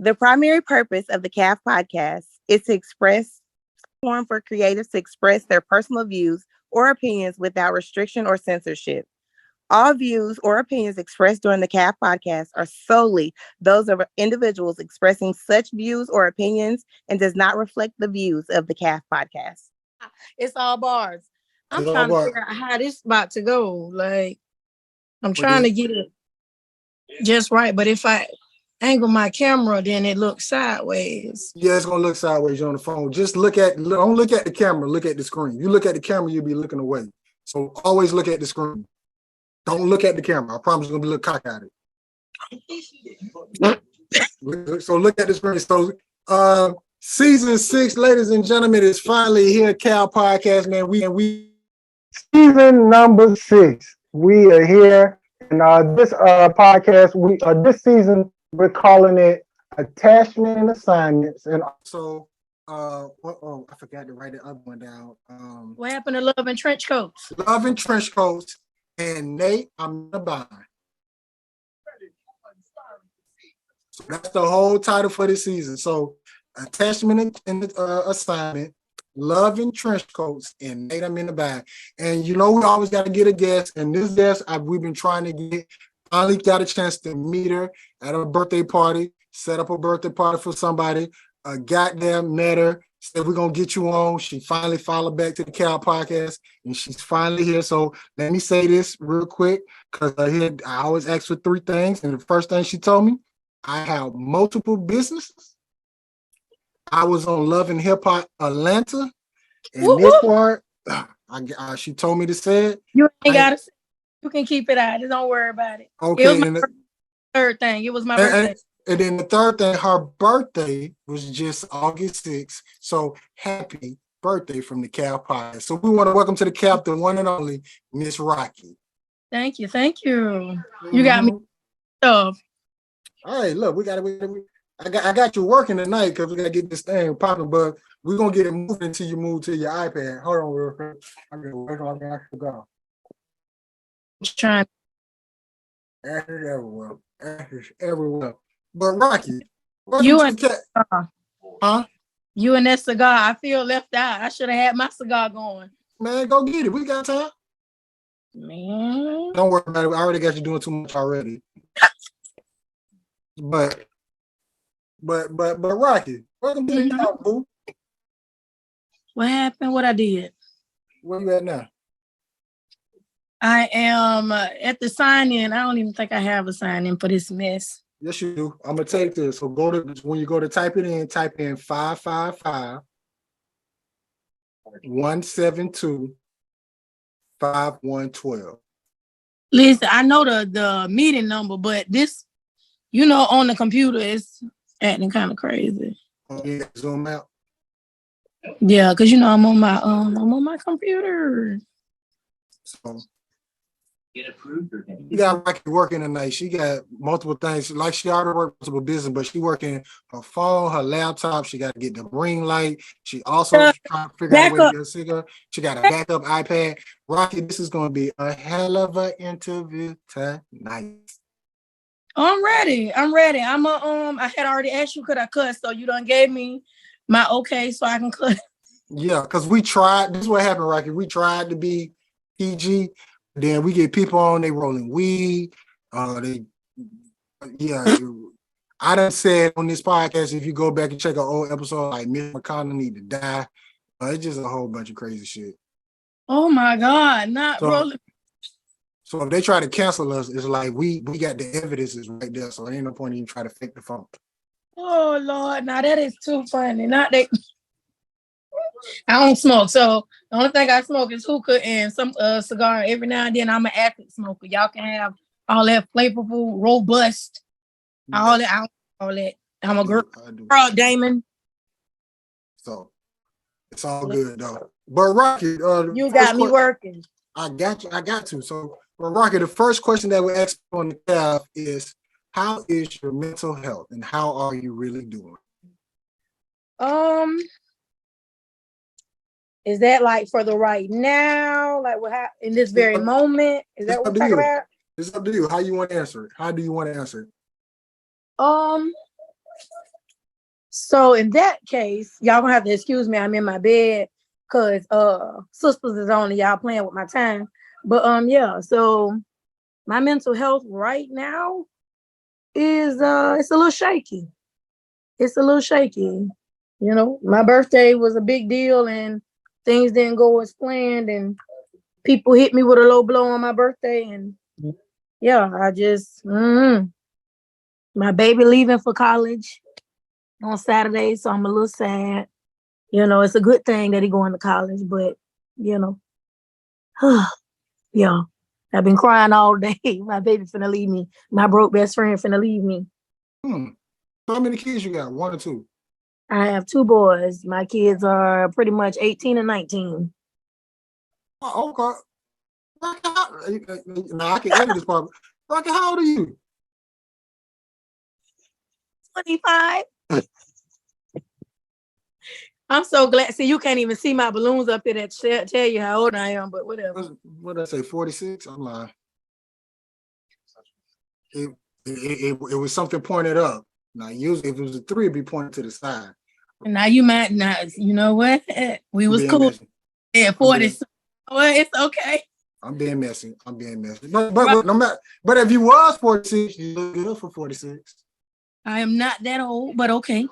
The primary purpose of the CAF podcast is to express platform for creatives to express their personal views or opinions without restriction or censorship. All views or opinions expressed during the CAF podcast are solely those of individuals expressing such views or opinions and does not reflect the views of the CAF podcast. It's all bars. I'm It's all trying to bars. figure out how this about to go. Like, I'm What trying is- to get it just right. But if I angle my camera, then it looks sideways. Yeah, it's gonna look sideways on the phone. Just don't look at the camera, look at the screen. You look at the camera, you'll be looking away. So always look at the screen. Don't look at the camera. I promise you're gonna be a little cock at it. So look at the screen. So season 6, ladies and gentlemen, is finally here. Cal Podcast, man. We season number 6. We are here, and this podcast, this season we're calling it Attachment and Assignments, and also I forgot to write the other one down. What happened to Love and Trench Coats? Love and Trench Coats, and Nate, I'm the bind. So that's the whole title for this season. So Attachment and Assignment, Love and Trench Coats, and Nate, I'm in the bag. And you know, we always got to get a guest, and this guest we've been trying to get. Finally got a chance to meet her at a birthday party, set up a birthday party for somebody. Got there, met her, said we're gonna get you on. She finally followed back to the Cal Podcast, and she's finally here. So let me say this real quick, because I always ask for 3 things, and the first thing she told me, I have multiple businesses. I was on Love and Hip Hop Atlanta, and this part, she told me to say it. You ain't gotta say. You can keep it out. Don't worry about it. Okay, It was my third thing. It was my birthday. And then the third thing, her birthday was just August 6th. So happy birthday from the Cal Podcast. So we want to welcome to the Cap, the one and only Miss Rocky. Thank you. Thank you. You got me stuff. All right, look, I got you working tonight because we gotta get this thing popping, but we're gonna get it moving until you move to your iPad. Hold on real quick. I'm gonna work on that. Go. Trying. Everywhere. But Rocky, you and huh? You and that cigar, I feel left out. I should have had my cigar going. Man, go get it. We got time. Man, don't worry about it. I already got you doing too much already. but Rocky, welcome to the top, boo. What happened? What I did? Where you at now? I am at the sign-in. I don't even think I have a sign-in for this mess. Yes, you do. I'm gonna take this. So when you go to type it in, type in 555-172-5112. Listen, I know the meeting number, but this, on the computer, it's acting kind of crazy. Oh, yeah, zoom out. Yeah, because I'm on my computer. So get approved. You got Rocky working tonight. She got multiple things. Like she already worked multiple business, but she working her phone, her laptop. She got to get the ring light. She also trying to figure out a way to get a cigarette. She got a backup iPad. Rocky, this is going to be a hell of an interview tonight. I'm ready. I had already asked you could I cut, so you done gave me my okay, so I can cut. Yeah, because we tried. This is what happened, Rocky. We tried to be PG. Then we get people on, they rolling weed. I done said on this podcast, if you go back and check an old episode, like Miss McConnell need to die. It's just a whole bunch of crazy shit. Oh my God, not rolling. So if they try to cancel us, it's like we got the evidences right there. So there ain't no point in even try to fake the phone. Oh Lord, now that is too funny. Not that I don't smoke, so the only thing I smoke is hookah and some cigar. Every now and then I'm an acid smoker. Y'all can have all that flavorful, robust, all that. I'm a girl, Damon. So it's all good though. But Rocky, you got me working. I got you. I got to. So, Rocky, the first question that we ask on the calf is, how is your mental health and how are you really doing? Is that like for the right now? Like what in this very moment? Is that what we're talking about? It's up to you. How you want to answer it? How do you want to answer it? So in that case, y'all gonna have to excuse me. I'm in my bed because sisters is on and y'all playing with my time. But yeah, so my mental health right now is it's a little shaky. It's a little shaky. You know, my birthday was a big deal and things didn't go as planned and people hit me with a low blow on my birthday and yeah, I just my baby leaving for college on Saturday, so I'm a little sad. You know, it's a good thing that he going to college, but you know, yeah, I've been crying all day. My baby finna leave me. My broke best friend finna leave me. How many kids you got? 1 or 2? I have 2 boys. My kids are pretty much 18 and 19. Oh, okay. Now I can edit this part. Rocky, how old are you? 25. I'm so glad. See, you can't even see my balloons up here that tell you how old I am, but whatever. What did I say? 46? I'm lying. It was something pointed up. Now, usually if it was a 3, it'd be pointed to the side. And now you might not, you know what? We was cool at 40. Well, it's okay. I'm being messy. But if you was 46, you look good for 46. I am not that old, but okay.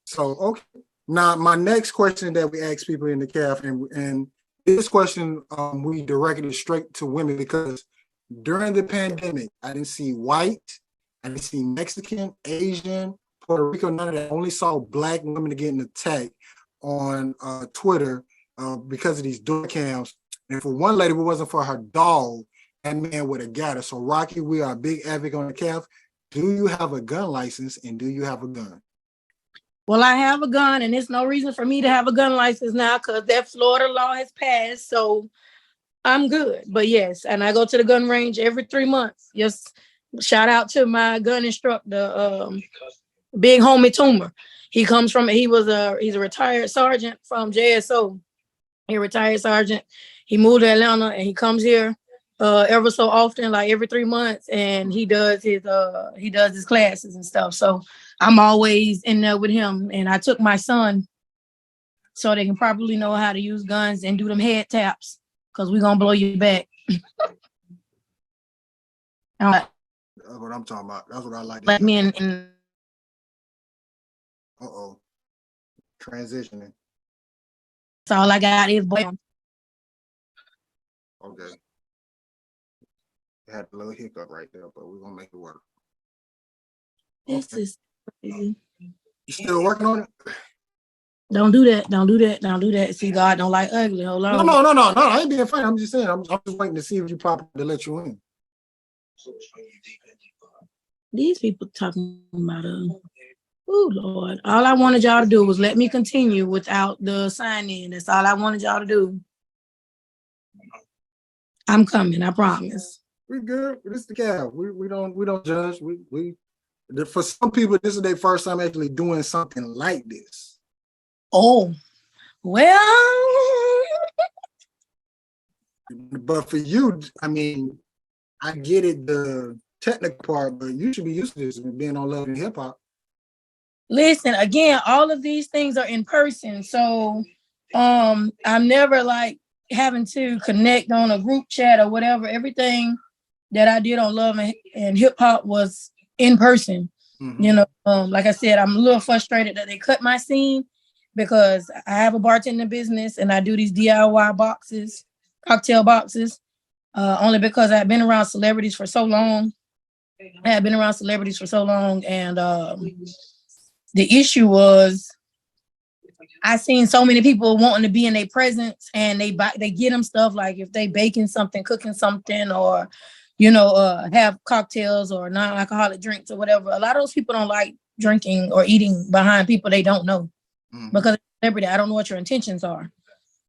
So okay. Now my next question that we ask people in the CAF, and this question we directed it straight to women because during the pandemic, I didn't see white, I didn't see Mexican, Asian, Puerto Rico, none of that. I only saw Black women getting attacked on Twitter because of these door cams. And for one lady, if it wasn't for her dog, that man would have got her. So Rocky, we are a big advocate on the CAF. Do you have a gun license and do you have a gun? Well, I have a gun and there's no reason for me to have a gun license now because that Florida law has passed. So I'm good. But yes, and I go to the gun range every 3 months. Just shout out to my gun instructor, Big Homie Toomer. He's a retired sergeant from JSO. He retired sergeant. He moved to Atlanta and he comes here ever so often, like every 3 months, and he does his classes and stuff. So I'm always in there with him. And I took my son so they can properly know how to use guns and do them head taps because we're gonna blow you back. That's what I'm talking about. That's what I like. Let me in. Transitioning. That's all I got is boy. Okay. I had a little hiccup right there, but we're gonna make it work. This is crazy. You still working on it? Don't do that. Don't do that. Don't do that. See, God don't like ugly. Hold on. No. I ain't being funny. I'm just saying. I'm just waiting to see if you pop up to let you in. These people talking about oh Lord. All I wanted y'all to do was let me continue without the sign in. That's all I wanted y'all to do. I'm coming, I promise. We good. This is the CAF. We don't judge. We for some people, this is their first time actually doing something like this. Oh, well. But for you, I mean, I get it, the technical part, but you should be used to this being on Love and Hip Hop. Listen, again, all of these things are in person. So I'm never like having to connect on a group chat or whatever. Everything that I did on Love and Hip Hop was in person. Mm-hmm. You know, like I said, I'm a little frustrated that they cut my scene because I have a bartending business and I do these DIY boxes, cocktail boxes, only because I've been around celebrities for so long. And the issue was I seen so many people wanting to be in their presence and they get them stuff like if they baking something, cooking something, or have cocktails or non-alcoholic drinks or whatever. A lot of those people don't like drinking or eating behind people they don't know because celebrity, I don't know what your intentions are.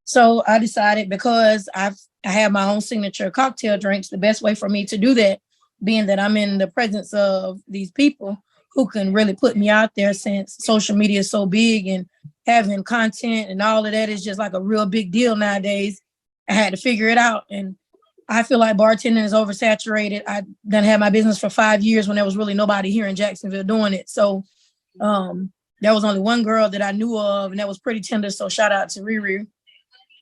So I decided because I have my own signature cocktail drinks, the best way for me to do that, being that I'm in the presence of these people who can really put me out there since social media is so big and having content and all of that is just like a real big deal nowadays. I had to figure it out. And I feel like bartending is oversaturated. I done had my business for 5 years when there was really nobody here in Jacksonville doing it. So There was only one girl that I knew of, and that was pretty tender. So shout out to Riri.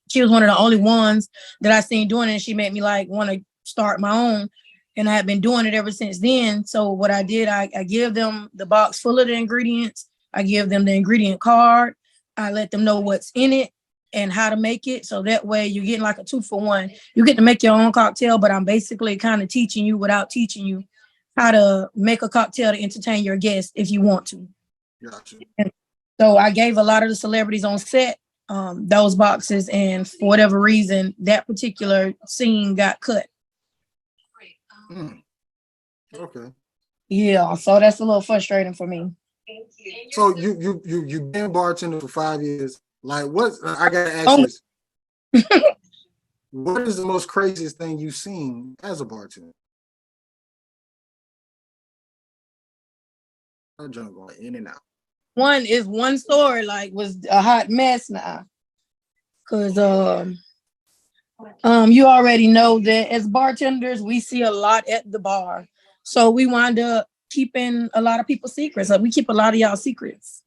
She was one of the only ones that I seen doing it. And she made me like want to start my own. And I have been doing it ever since then. So what I did, I give them the box full of the ingredients. I give them the ingredient card. I let them know what's in it and how to make it. So that way you're getting like a 2-for-1. You get to make your own cocktail, but I'm basically kind of teaching you without teaching you how to make a cocktail to entertain your guests if you want to. Gotcha. And so I gave a lot of the celebrities on set those boxes, and for whatever reason, that particular scene got cut. Okay. Yeah, so that's a little frustrating for me. So you've been bartending for 5 years. Like, what? I gotta ask this. What is the most craziest thing you've seen as a bartender? I'm just going in and out. One story like was a hot mess now, cause you already know that as bartenders we see a lot at the bar, so we wind up keeping a lot of people's secrets. Like we keep a lot of y'all secrets.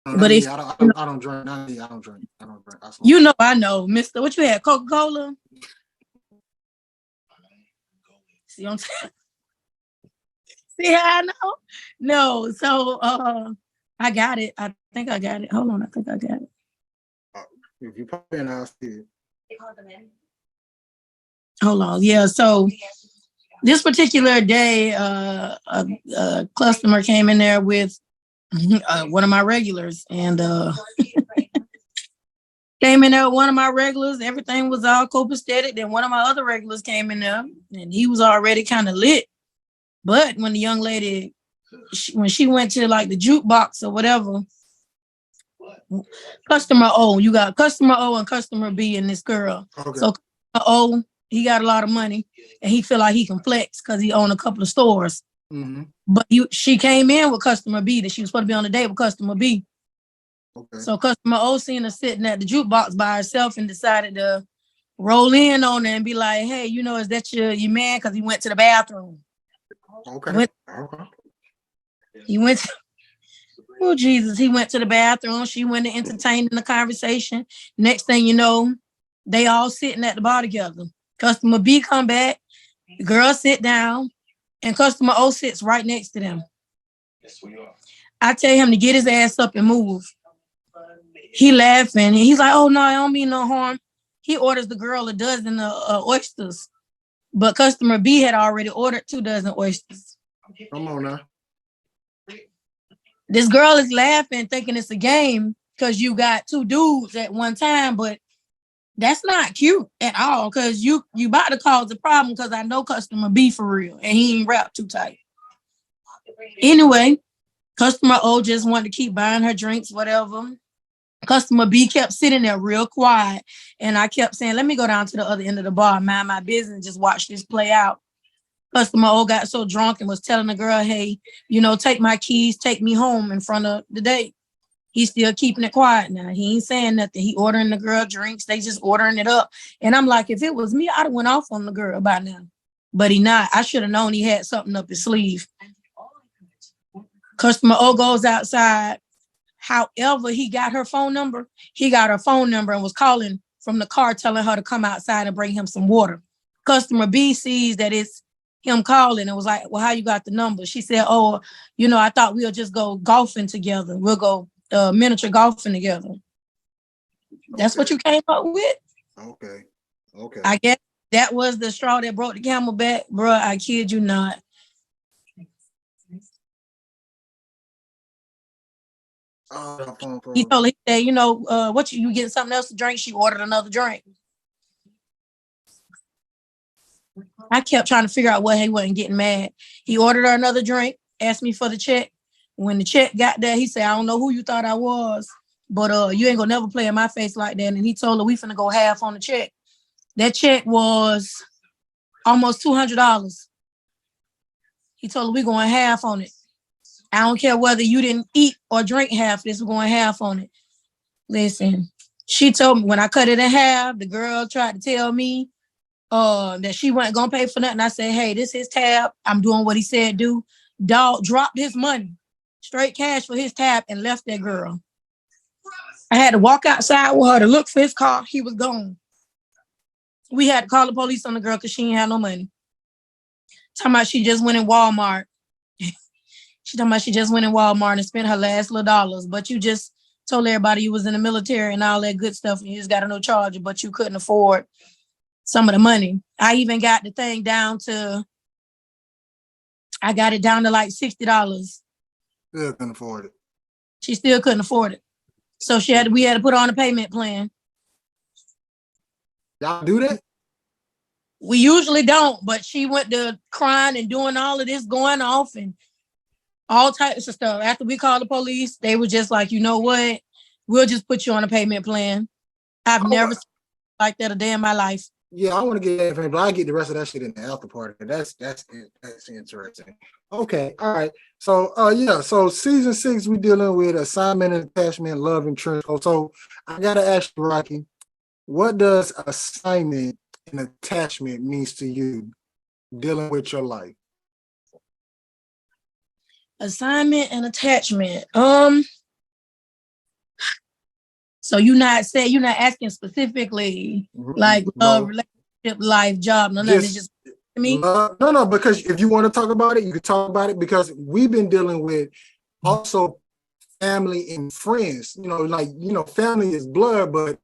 No, But if I don't drink. Not me. I don't drink. I smoke. You know, I know, Mister. What you had? Coca-Cola. See, I'm see how I know? No, so I got it. I think I got it. Hold on, I think I got it. If you pop in, I'll see it. Hold on. Yeah, so this particular day, a customer came in there with one of my regulars, and came in there with one of my regulars. Everything was all copacetic. Then one of my other regulars came in there, and he was already kind of lit. But when the young lady, when she went to like the jukebox or whatever, customer O, you got customer O and customer B in this girl. Okay. So O, he got a lot of money and he feel like he can flex because he owned a couple of stores. Mm-hmm. But she came in with customer B that she was supposed to be on the date with customer B. Okay. So customer O seen her sitting at the jukebox by herself and decided to roll in on her and be like, hey, you know, is that your man? Because he went to the bathroom. Okay. He went to, oh Jesus, he went to the bathroom. She went to entertain in the conversation. Next thing you know, they all sitting at the bar together. Customer B come back, the girl sit down, and customer O sits right next to them. I tell him to get his ass up and move. He laughing. And he's like, oh no, I don't mean no harm. He orders the girl a dozen oysters, but customer B had already ordered 2 dozen oysters. Come on now. This girl is laughing, thinking it's a game because you got 2 dudes at one time, but that's not cute at all because you about to cause a problem because I know customer B for real and he ain't wrapped too tight. Anyway, customer O just wanted to keep buying her drinks, whatever. Customer B kept sitting there real quiet, and I kept saying, let me go down to the other end of the bar, mind my business, just watch this play out. Customer O got so drunk and was telling the girl, hey, you know, take my keys, take me home in front of the date. He's still keeping it quiet now. He ain't saying nothing. He ordering the girl drinks. They just ordering it up. And I'm like, if it was me, I'd have went off on the girl by now. But he not. I should have known he had something up his sleeve. Customer O goes outside. However, he got her phone number. He got her phone number and was calling from the car telling her to come outside and bring him some water. Customer B sees that it's him calling and was like, well, how you got the number? She said, oh, you know, I thought we'll just go golfing together. We'll go miniature golfing together. That's what you came up with? Okay. I guess that was the straw that broke the camel back. Bro, I kid you not. He told her, he said, you know, what you getting something else to drink? She ordered another drink. I kept trying to figure out why he wasn't getting mad. He ordered her another drink, asked me for the check. When the check got there, he said, I don't know who you thought I was, but you ain't gonna never play in my face like that. And he told her we finna go half on the check. That check was almost $200. He told her we going half on it. I don't care whether you didn't eat or drink half this, we're going half on it. Listen, she told me when I cut it in half, the girl tried to tell me that she wasn't gonna pay for nothing. I said, hey, this is his tab. I'm doing what he said do. Dog dropped his money. straight cash for his tab and left that girl. I had to walk outside with her to look for his car. He was gone. We had to call the police on the girl because she didn't have no money. Talking about she just went in Walmart. She talking about she just went in Walmart and spent her last little dollars, but you just told everybody you was in the military and all that good stuff and you just got a no charger, but you couldn't afford some of the money. I even got the thing down to, I got it down to like $60. Still couldn't afford it. She still couldn't afford it. So we had to put on a payment plan. Y'all do that? We usually don't, but she went to crying and doing all of this, going off and all types of stuff. After we called the police, they were just like, you know what? We'll just put you on a payment plan. I've never seen like that a day in my life. Yeah, I want to get that, but I get the rest of that shit in the after party. That's interesting. Okay, all right. So so season 6, we dealing with assignment and attachment, love and trench coat. So I gotta ask you, Rocky, what does assignment and attachment means to you dealing with your life? Assignment and attachment. So you're not asking specifically like love, relationship, life, job, no, nothing. It's just me. No, because if you want to talk about it, you can talk about it because we've been dealing with also family and friends. Family is blood, but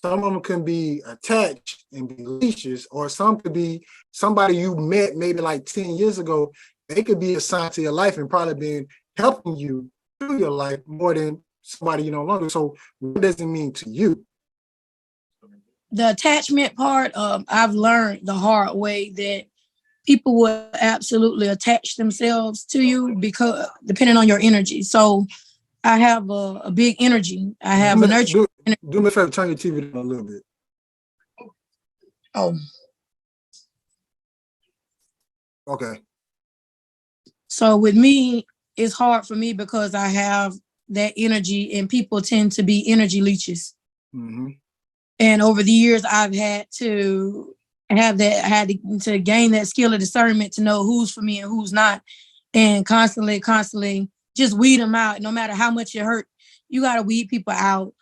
some of them can be attached and be leashes, or some could be somebody you met maybe like 10 years ago. They could be assigned to your life and probably been helping you through your life more than somebody you no longer. So what does it mean to you? The attachment part, I've learned the hard way that people will absolutely attach themselves to you because depending on your energy. So I have a big energy. I have a nurture. Do me a favor, turn your TV down a little bit. Oh. Okay. So with me, it's hard for me because I have that energy and people tend to be energy leeches. Mm-hmm. And over the years, I've had to to gain that skill of discernment to know who's for me and who's not. And constantly just weed them out. No matter how much it hurt, you got to weed people out.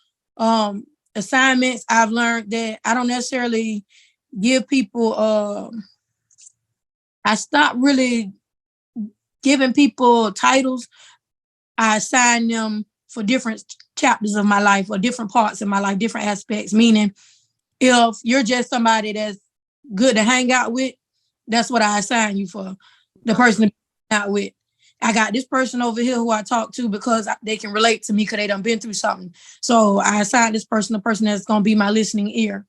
Assignments, I've learned that I don't necessarily give people, I stopped really giving people titles. I assign them for different chapters of my life or different parts of my life, different aspects. Meaning, if you're just somebody that's good to hang out with, that's what I assign you for. The person to hang out with. I got this person over here who I talk to because they can relate to me because they done been through something. So I assign this person, the person that's going to be my listening ear.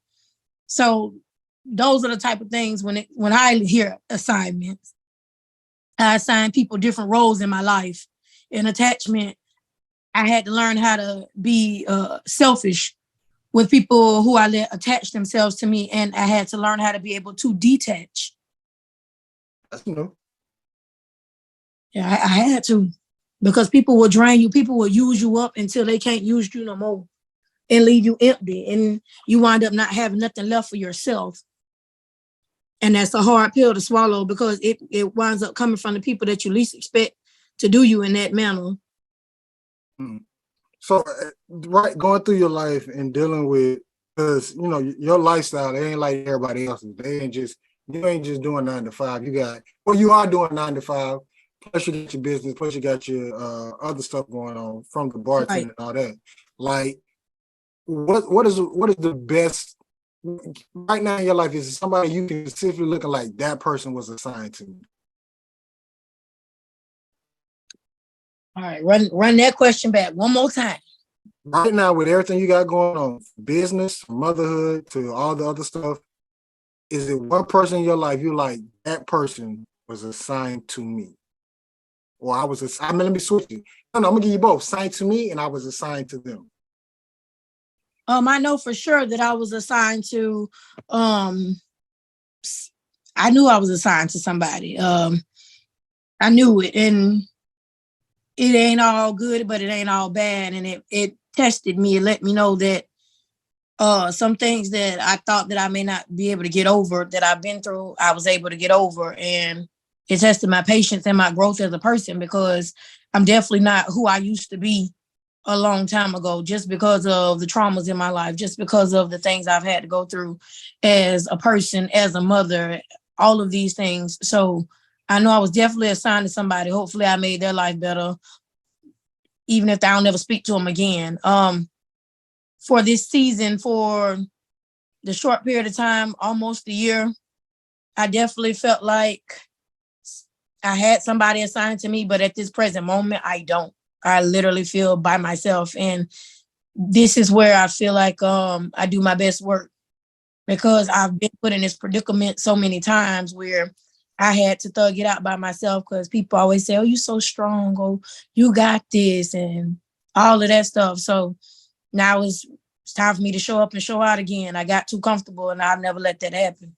So those are the type of things when I hear assignments. I assign people different roles in my life. In attachment, I had to learn how to be selfish with people who I let attach themselves to me, and I had to learn how to be able to detach. That's new. Yeah, I had to, because people will drain you. People will use you up until they can't use you no more and leave you empty, and you wind up not having nothing left for yourself. And that's a hard pill to swallow because it winds up coming from the people that you least expect to do you in that manner. So, right, going through your life and dealing with, because your lifestyle, they ain't like everybody else's. You ain't just doing 9 to 5. You are doing 9 to 5. Plus you got your business. Plus you got your other stuff going on from the bartending and all that. Like, what is the best right now in your life? Is it somebody you can specifically looking like that person was assigned to? All right, run that question back one more time. Right now, with everything you got going on, business, motherhood, to all the other stuff, is it one person in your life you like that person was assigned to me? Or let me switch it. No, I'm gonna give you both. Assigned to me and I was assigned to them. I know for sure that I was assigned to, I knew I was assigned to somebody. I knew it, and it ain't all good, but it ain't all bad. And it tested me. It let me know that some things that I thought that I may not be able to get over that I've been through, I was able to get over. And it tested my patience and my growth as a person because I'm definitely not who I used to be a long time ago, just because of the traumas in my life, just because of the things I've had to go through as a person, as a mother, all of these things. So I know I was definitely assigned to somebody. Hopefully I made their life better, even if I don't ever speak to them again. For this season, for the short period of time, almost a year, I definitely felt like I had somebody assigned to me, but at this present moment, I don't. I literally feel by myself. And this is where I feel like I do my best work, because I've been put in this predicament so many times where I had to thug it out by myself, because people always say, oh, you so strong, oh, you got this, and all of that stuff. So now it's time for me to show up and show out again. I got too comfortable, and I'll never let that happen.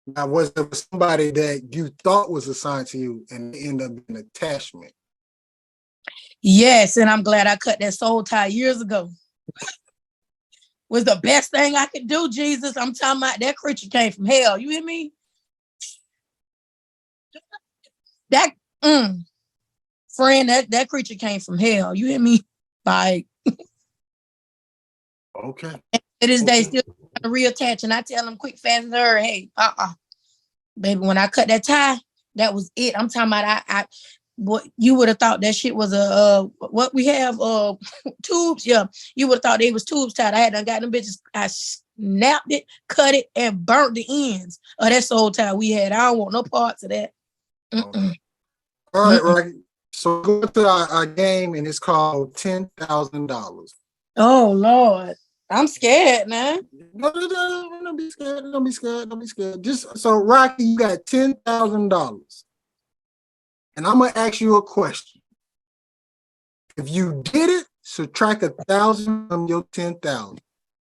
Now, was there somebody that you thought was assigned to you and end up being an attachment? Yes, and I'm glad I cut that soul tie years ago. Was the best thing I could do, Jesus. I'm talking about that creature came from hell. You hear me? That friend, that creature came from hell. You hear me? Like, okay. To this day, still trying to reattach, and I tell them quick, fast, and her, hey, baby, when I cut that tie, that was it. I'm talking about I what you would have thought that shit was a what we have tubes. Yeah, you would have thought they was tubes tied. I had done got them bitches. I snapped it, cut it, and burnt the ends of that soul tie we had. I don't want no parts of that. Okay. All right, right. So go to our game, and it's called $10,000. Oh Lord, I'm scared, man. No, don't be scared. Don't be scared. Don't be scared. Just so Rocky, you got $10,000, and I'm gonna ask you a question. If you did it, subtract 1,000 from your 10,000.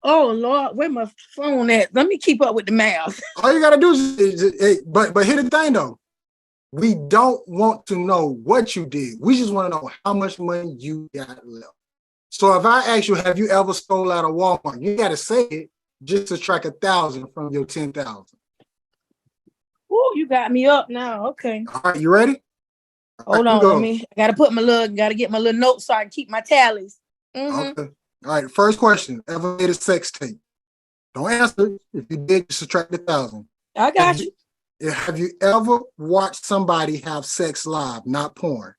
Oh Lord, where my phone at? Let me keep up with the math. All you gotta do is but here's the thing though. We don't want to know what you did. We just want to know how much money you got left. So if I ask you, have you ever stole out of Walmart? You gotta say it. Just subtract 1,000 from your 10,000. Oh, you got me up now. Okay. All right, you ready? Hold on, I gotta get my little notes so I can keep my tallies. Okay. All right, first question. Ever made a sex tape? Don't answer. If you did, subtract 1,000. I got you. Have you ever watched somebody have sex live, not porn?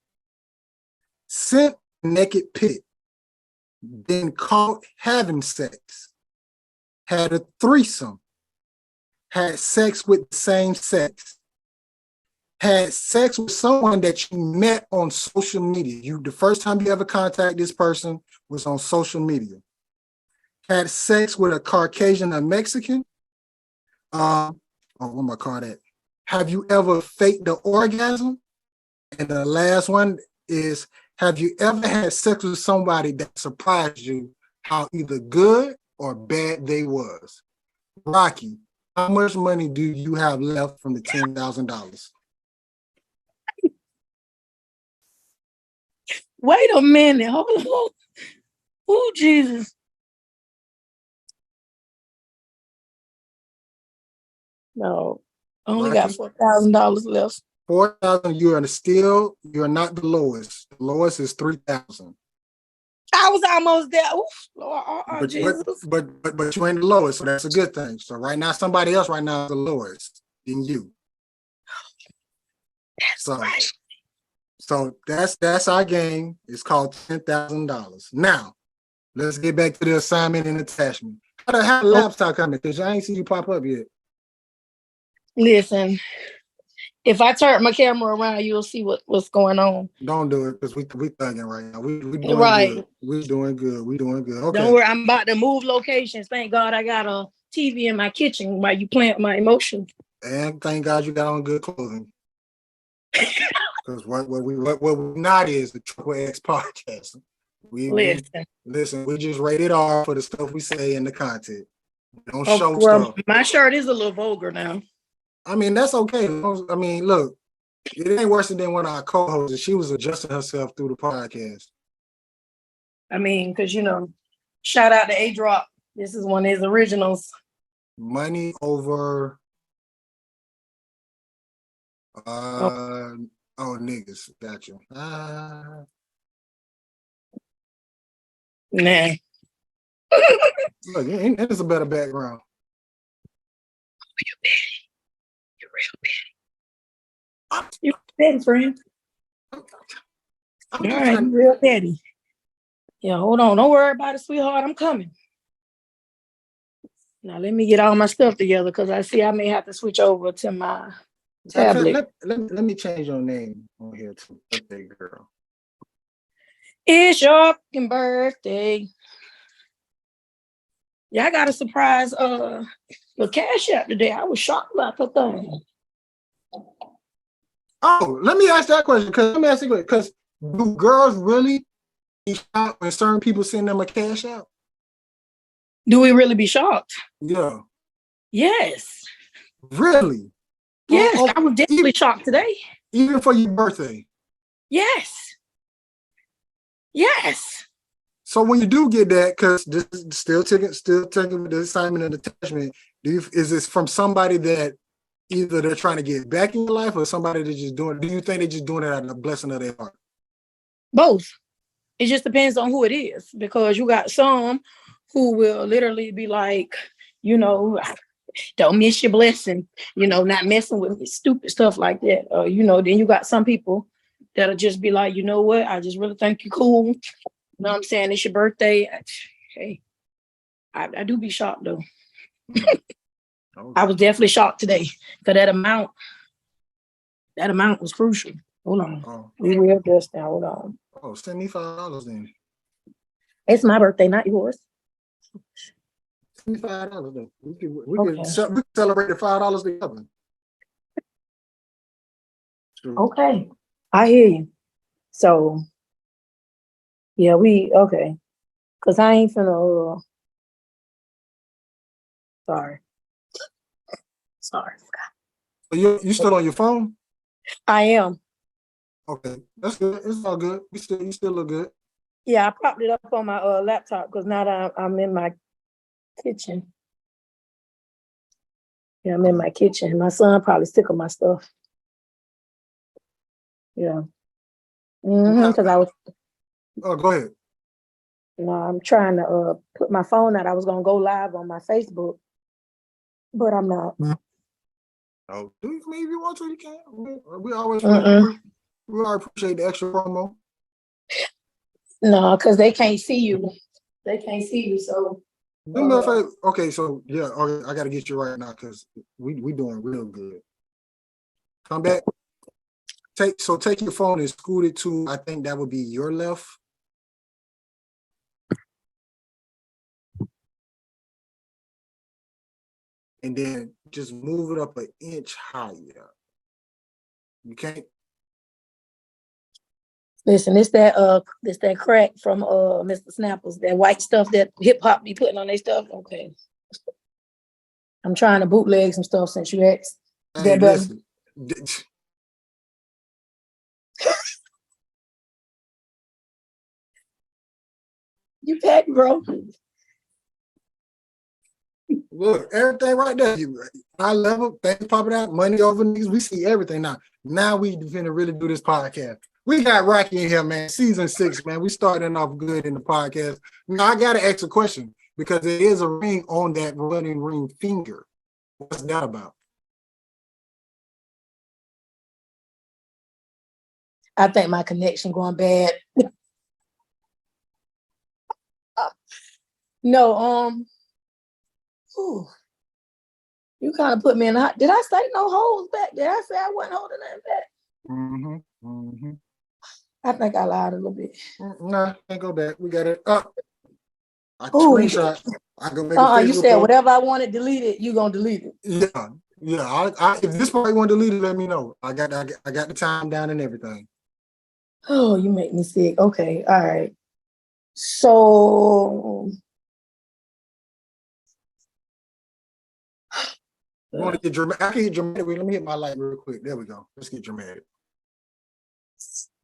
Sent a naked pic, been caught having sex, had a threesome, had sex with the same sex, had sex with someone that you met on social media. The first time you ever contacted this person was on social media. Had sex with a Caucasian or Mexican. Where my card at? Have you ever faked the orgasm? And the last one is, have you ever had sex with somebody that surprised you how either good or bad they was? Rocky, how much money do you have left from the $10,000? Wait a minute. Hold on. Oh, Jesus. No. I only got $4,000 left. 4,000. You're not the lowest. The lowest is 3,000. I was almost there. Oof, Lord, Jesus. But you ain't the lowest, so that's a good thing. So right now, somebody else right now is the lowest than you. That's right. So that's our game. It's called $10,000. Now, let's get back to the assignment and attachment. How the laptop coming? Because I ain't seen you pop up yet. Listen, if I turn my camera around, you'll see what's going on. Don't do it, because we thugging right now. We doing right. good. We doing good. We doing good. Okay. Don't worry, I'm about to move locations. Thank God I got a TV in my kitchen while you plant my emotions. And thank God you got on good clothing. Because what we not is the Triple X podcast. Listen, we just rated R for the stuff we say in the content. Don't show stuff. My shirt is a little vulgar now. I mean, that's okay. I mean, look, it ain't worse than one of our co-hosts. She was adjusting herself through the podcast. I mean, because, shout out to A-Drop. This is one of his originals. Money over... niggas. Gotcha. Nah. Look, ain't that is a better background. You're real petty. You're petty, friend. I'm All just right, trying. you real petty. Yeah, hold on. Don't worry about it, sweetheart. I'm coming. Now let me get all my stuff together because I see I may have to switch over to my tablet. Let me change your name on here to birthday girl. It's your fucking birthday. Yeah, I got a surprise the cash app today. I was shocked about the thing. Oh, let me ask that question because do girls really be shocked when certain people send them a cash out? Do we really be shocked? Yeah. Yes. Really? Yes, Oh, I was definitely shocked today. even for your birthday. Yes. Yes. So when you do get that, because this is still taking the assignment and attachment, is this from somebody that either they're trying to get back in your life or somebody that's just doing? Do you think they're just doing it out of the blessing of their heart? Both. It just depends on who it is because you got some who will literally be like, you know, don't miss your blessing, you know, not messing with me, stupid stuff like that. You know, then you got some people that'll just be like, you know what, I just really think you're cool. You know what I'm saying? It's your birthday. Hey, I do be shocked though. Okay. I was definitely shocked today because that amount was crucial. Hold on. Oh. We will just now. Hold on. Oh, $75 then. It's my birthday, not yours. $75 then. We can celebrate the $5 together. Sure. Okay. I hear you. So yeah, okay. Cause I ain't finna sorry. So you still on your phone? I am. Okay, that's good. It's all good. You still look good. Yeah, I propped it up on my laptop because now that I'm in my kitchen. Yeah, I'm in my kitchen. My son probably sick of my stuff. Yeah. Because I was. Oh, go ahead. No, I'm trying to put my phone out. I was gonna go live on my Facebook, but I'm not. Oh, maybe if you want to, you can. We always appreciate the extra promo. No, because they can't see you. They can't see you, so. Okay, so yeah, okay, I gotta get you right now because we doing real good. Come back. Take your phone and scoot it to, I think that would be your left. And then just move it up an inch higher. You can't. Listen, it's that crack from Mr. Snappers, that white stuff that hip hop be putting on their stuff. Okay. I'm trying to bootleg some stuff since you asked. Hey, listen. You packed, bro. Look, everything right there. High level, things popping out, money over niggas. We see everything now. Now we finna really do this podcast. We got Rocky in here, man. Season 6, man. We starting off good in the podcast. Now I gotta ask a question because there is a ring on that wedding ring finger. What's that about? I think my connection going bad. No, whew. You kind of put me in the hot. Did I say no holes back? Did I say I wasn't holding that back? I think I lied a little bit. No, can't go back. We got it up. I screenshot. I can make a Facebook you said post. whatever I wanted deleted, you gonna delete it. Yeah. If this part you want to delete it, let me know. I got the time down and everything. Oh, you make me sick. Okay, all right. So you want to get dramatic? I can get dramatic. Let me hit my light real quick. There we go. Let's get dramatic.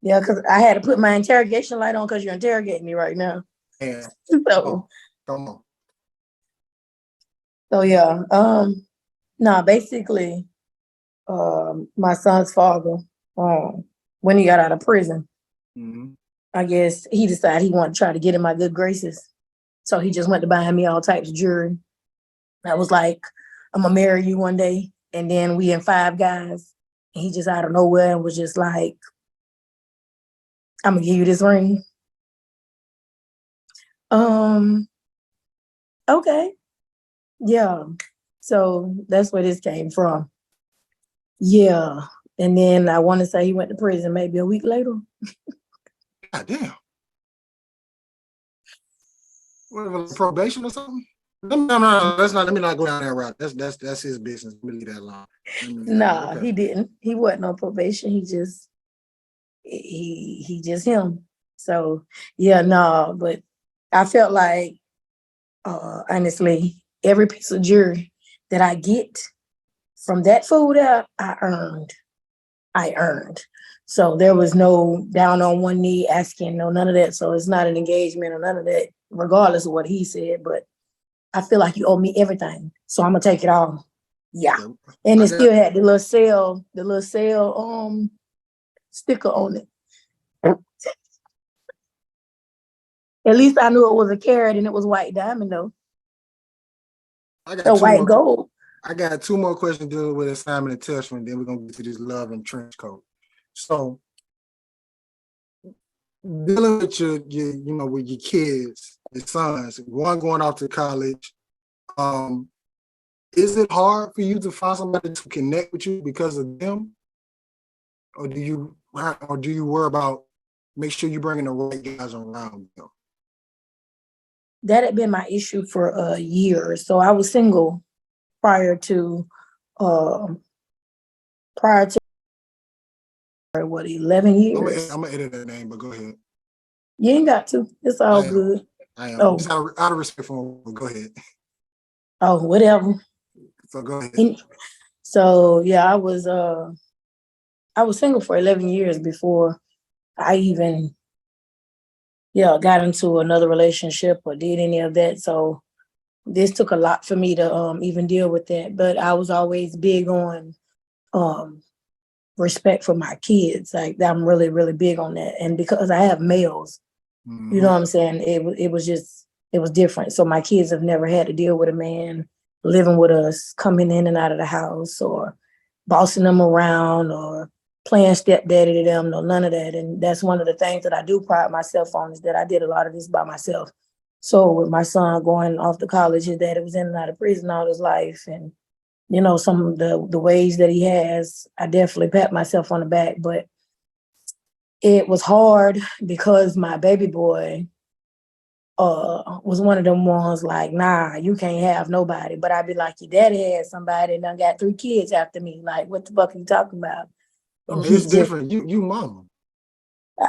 Yeah, because I had to put my interrogation light on because you're interrogating me right now. Yeah. So come on. So yeah. Basically, my son's father, when he got out of prison, I guess he decided he wanted to try to get in my good graces. So he just went to buying me all types of jewelry. I was like, I'm gonna marry you one day. And then we in Five Guys. And he just out of nowhere was just like, I'm gonna give you this ring. Okay. Yeah. So that's where this came from. Yeah. And then I want to say he went to prison maybe a week later. God damn. What, probation or something? No, let's not. Let me not go down that route. That's his business. Let me leave that alone. Nah, Okay. he didn't. He wasn't on probation. He just him. So yeah, no, but I felt like honestly, every piece of jewelry that I get from that food out, I earned. So there was no down on one knee asking, no, none of that. So it's not an engagement or none of that, regardless of what he said. But I feel like you owe me everything. So I'm gonna take it all. Yeah. And it still had the little sale sticker on it. At least I knew it was a carat and it was white diamond though. I got white gold. I got 2 more questions dealing with assignment and attachment, then we're gonna get to this love and trench coat. So dealing with your with your kids, your sons, one going off to college, is it hard for you to find somebody to connect with you because of them? Or do you worry about make sure you're bringing the right guys around them? That had been my issue for a year. So I was single prior to what, 11 years. I'm gonna edit that name, but go ahead. You ain't got to. It's all good. I am. Just out of respect for him, but go ahead. Oh, whatever. So go ahead. So yeah, I was single for 11 years before I even got into another relationship or did any of that. So this took a lot for me to even deal with that. But I was always big on respect for my kids. Like I'm really, really big on that. And because I have males, you know what I'm saying? It was different. So my kids have never had to deal with a man living with us, coming in and out of the house or bossing them around or playing stepdaddy to them, no, none of that. And that's one of the things that I do pride myself on is that I did a lot of this by myself. So with my son going off to college, his daddy was in and out of prison all his life. And, some of the ways that he has, I definitely pat myself on the back. But it was hard because my baby boy was one of them ones like, nah, you can't have nobody. But I'd be like, your daddy had somebody and done got 3 kids after me. Like, what the fuck are you talking about? I mean, it's different. You mama.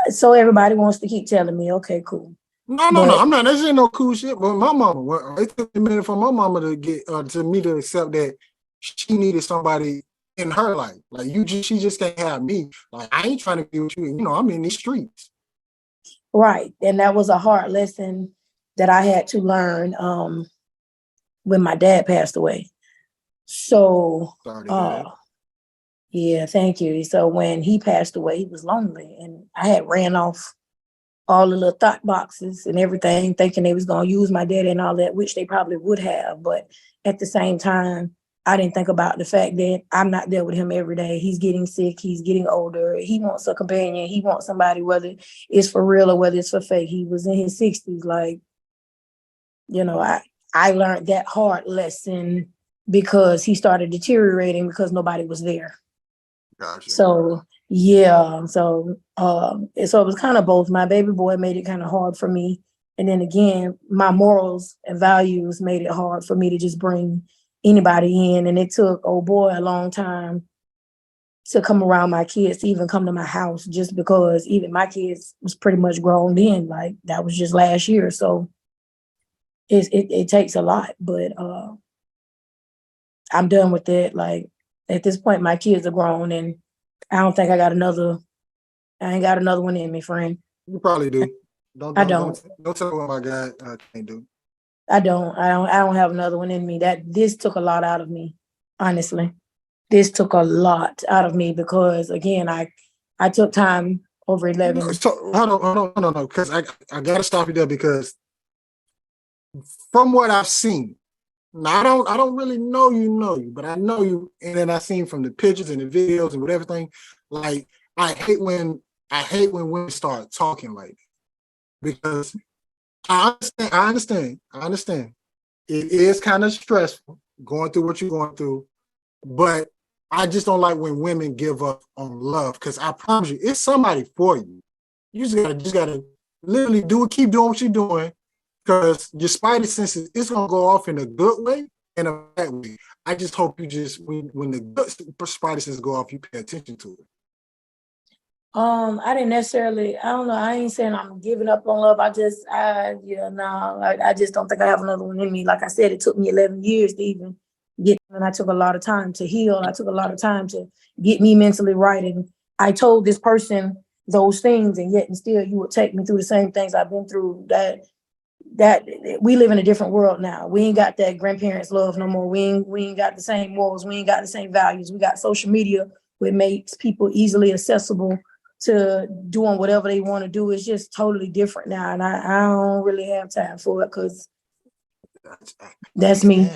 So everybody wants to keep telling me, okay, cool. No, I'm not. This ain't no cool shit. But my mama, it took a minute for my mama to get to me to accept that she needed somebody in her life. Like she just can't have me. Like I ain't trying to be with you. I'm in these streets. Right, and that was a hard lesson that I had to learn when my dad passed away. So, sorry to hear that. Yeah, thank you. So when he passed away, he was lonely, and I had ran off all the little thought boxes and everything, thinking they was gonna use my daddy and all that, which they probably would have. But at the same time, I didn't think about the fact that I'm not there with him every day. He's getting sick. He's getting older. He wants a companion. He wants somebody, whether it's for real or whether it's for fake. He was in his 60s. Like, I learned that hard lesson because he started deteriorating because nobody was there. Gotcha. So yeah, so it was kind of both. My baby boy made it kind of hard for me, and then again, my morals and values made it hard for me to just bring anybody in. And it took a long time to come around my kids, to even come to my house, just because even my kids was pretty much grown then. Like that was just last year, so it takes a lot. But I'm done with it. Like at this point, my kids are grown, and I don't think I ain't got another one in me, friend. You probably do. Don't tell me what my God can't do. I don't have another one in me. This took a lot out of me, honestly. This took a lot out of me because again, I took time over 11. So hold on, no, because I gotta stop you there because from what I've seen, now I don't really know you, but I know you, and then I seen from the pictures and the videos and with everything, like I hate when women start talking like that because I understand. It is kind of stressful going through what you're going through, but I just don't like when women give up on love because I promise you, it's somebody for you. You just gotta literally keep doing what you're doing because your spidey senses, it's gonna go off in a good way and a bad way. I just hope you just when the good spidey senses go off, you pay attention to it. I didn't necessarily, I don't know, I ain't saying I'm giving up on love. I just don't think I have another one in me. Like I said, it took me 11 years to even get, and I took a lot of time to heal. I took a lot of time to get me mentally right. And I told this person those things, and yet and still you would take me through the same things I've been through. That we live in a different world now. We ain't got that grandparents' love no more. We ain't got the same morals. We ain't got the same values. We got social media, which makes people easily accessible to doing whatever they want to do. Is just totally different now. And I don't really have time for it because that's me.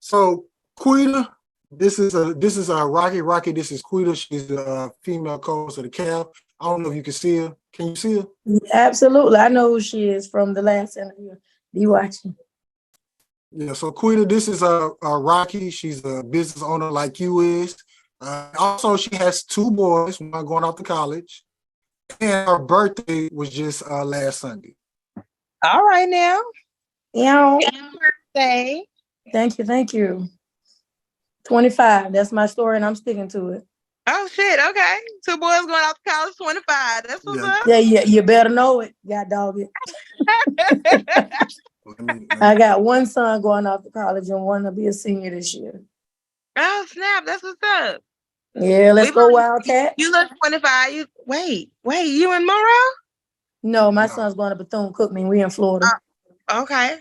So Quita, this is Rocky. This is Quita. She's the female co-host of the Calf. I don't know if you can see her. Can you see her? Absolutely. I know who she is from the last interview. Be watching. Yeah, so Quita, this is Rocky. She's a business owner like you is. Also, she has 2 boys, one going off to college. And her birthday was just last Sunday. All right now. Yeah. Happy birthday. Thank you. 25. That's my story, and I'm sticking to it. Oh shit, okay. 2 boys going off to college, 25. That's what's up. Yeah, you better know it. God dog it. I got one son going off to college and one to be a senior this year. Oh snap, that's what's up. Yeah, let's go Wildcat. You look 25. Wait, you in Monroe? No, my son's going to Bethune-Cookman. We in Florida. Okay.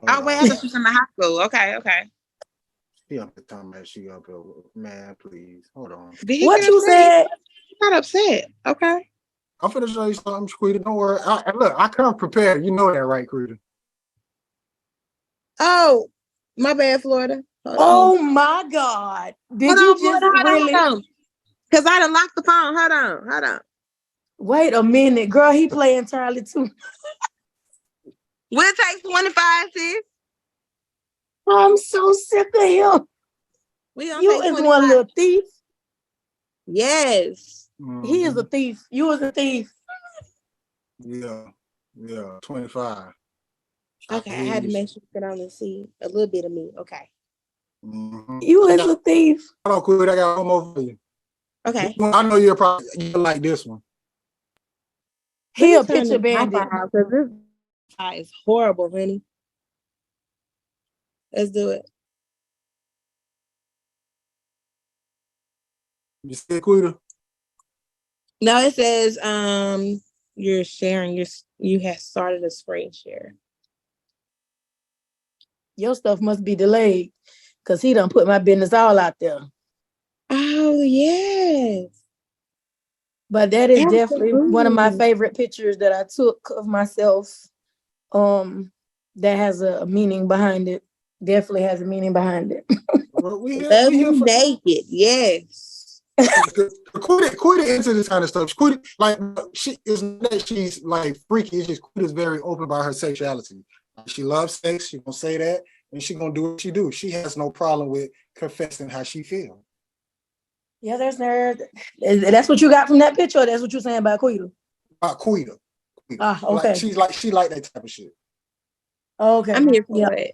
Oh wait, I thought you was in the high school. Okay. She up the time that she up here. Man, please. Hold on. What you said? I'm not upset. Okay. I'm finna show you something, Quita. Don't worry. Look, I come prepared. You know that, right, Quita? Oh, my bad, Florida. Oh my God. Did you just really? Because I done locked the phone. Hold on. Wait a minute, girl. He play entirely too. We'll take 25, sis. I'm so sick of him. You is one little thief. Yes. Mm-hmm. He is a thief. You is a thief. Yeah, 25. Okay, I had to make sure you could only see a little bit of me. Okay. Mm-hmm. You is a thief. Hold on, Quita. I got one more for you. Okay. I know you'll like this one. He a picture bandit. This is horrible, honey. Let's do it. You see it, Quita? No, it says you're sharing you have started a screen share. Your stuff must be delayed because he done put my business all out there. Oh yes. But that is definitely one of my favorite pictures that I took of myself. That has a meaning behind it. Definitely has a meaning behind it. Well, we naked, yes. Quita into this kind of stuff. Quita, like she is that she's like freaky. It's just Quita's very open about her sexuality. She loves sex. She gonna say that, and she gonna do what she do. She has no problem with confessing how she feels. Yeah, that's what you got from that picture. Or that's what you're saying about Quita. Quita. Okay. She like that type of shit. Okay. I'm here for it.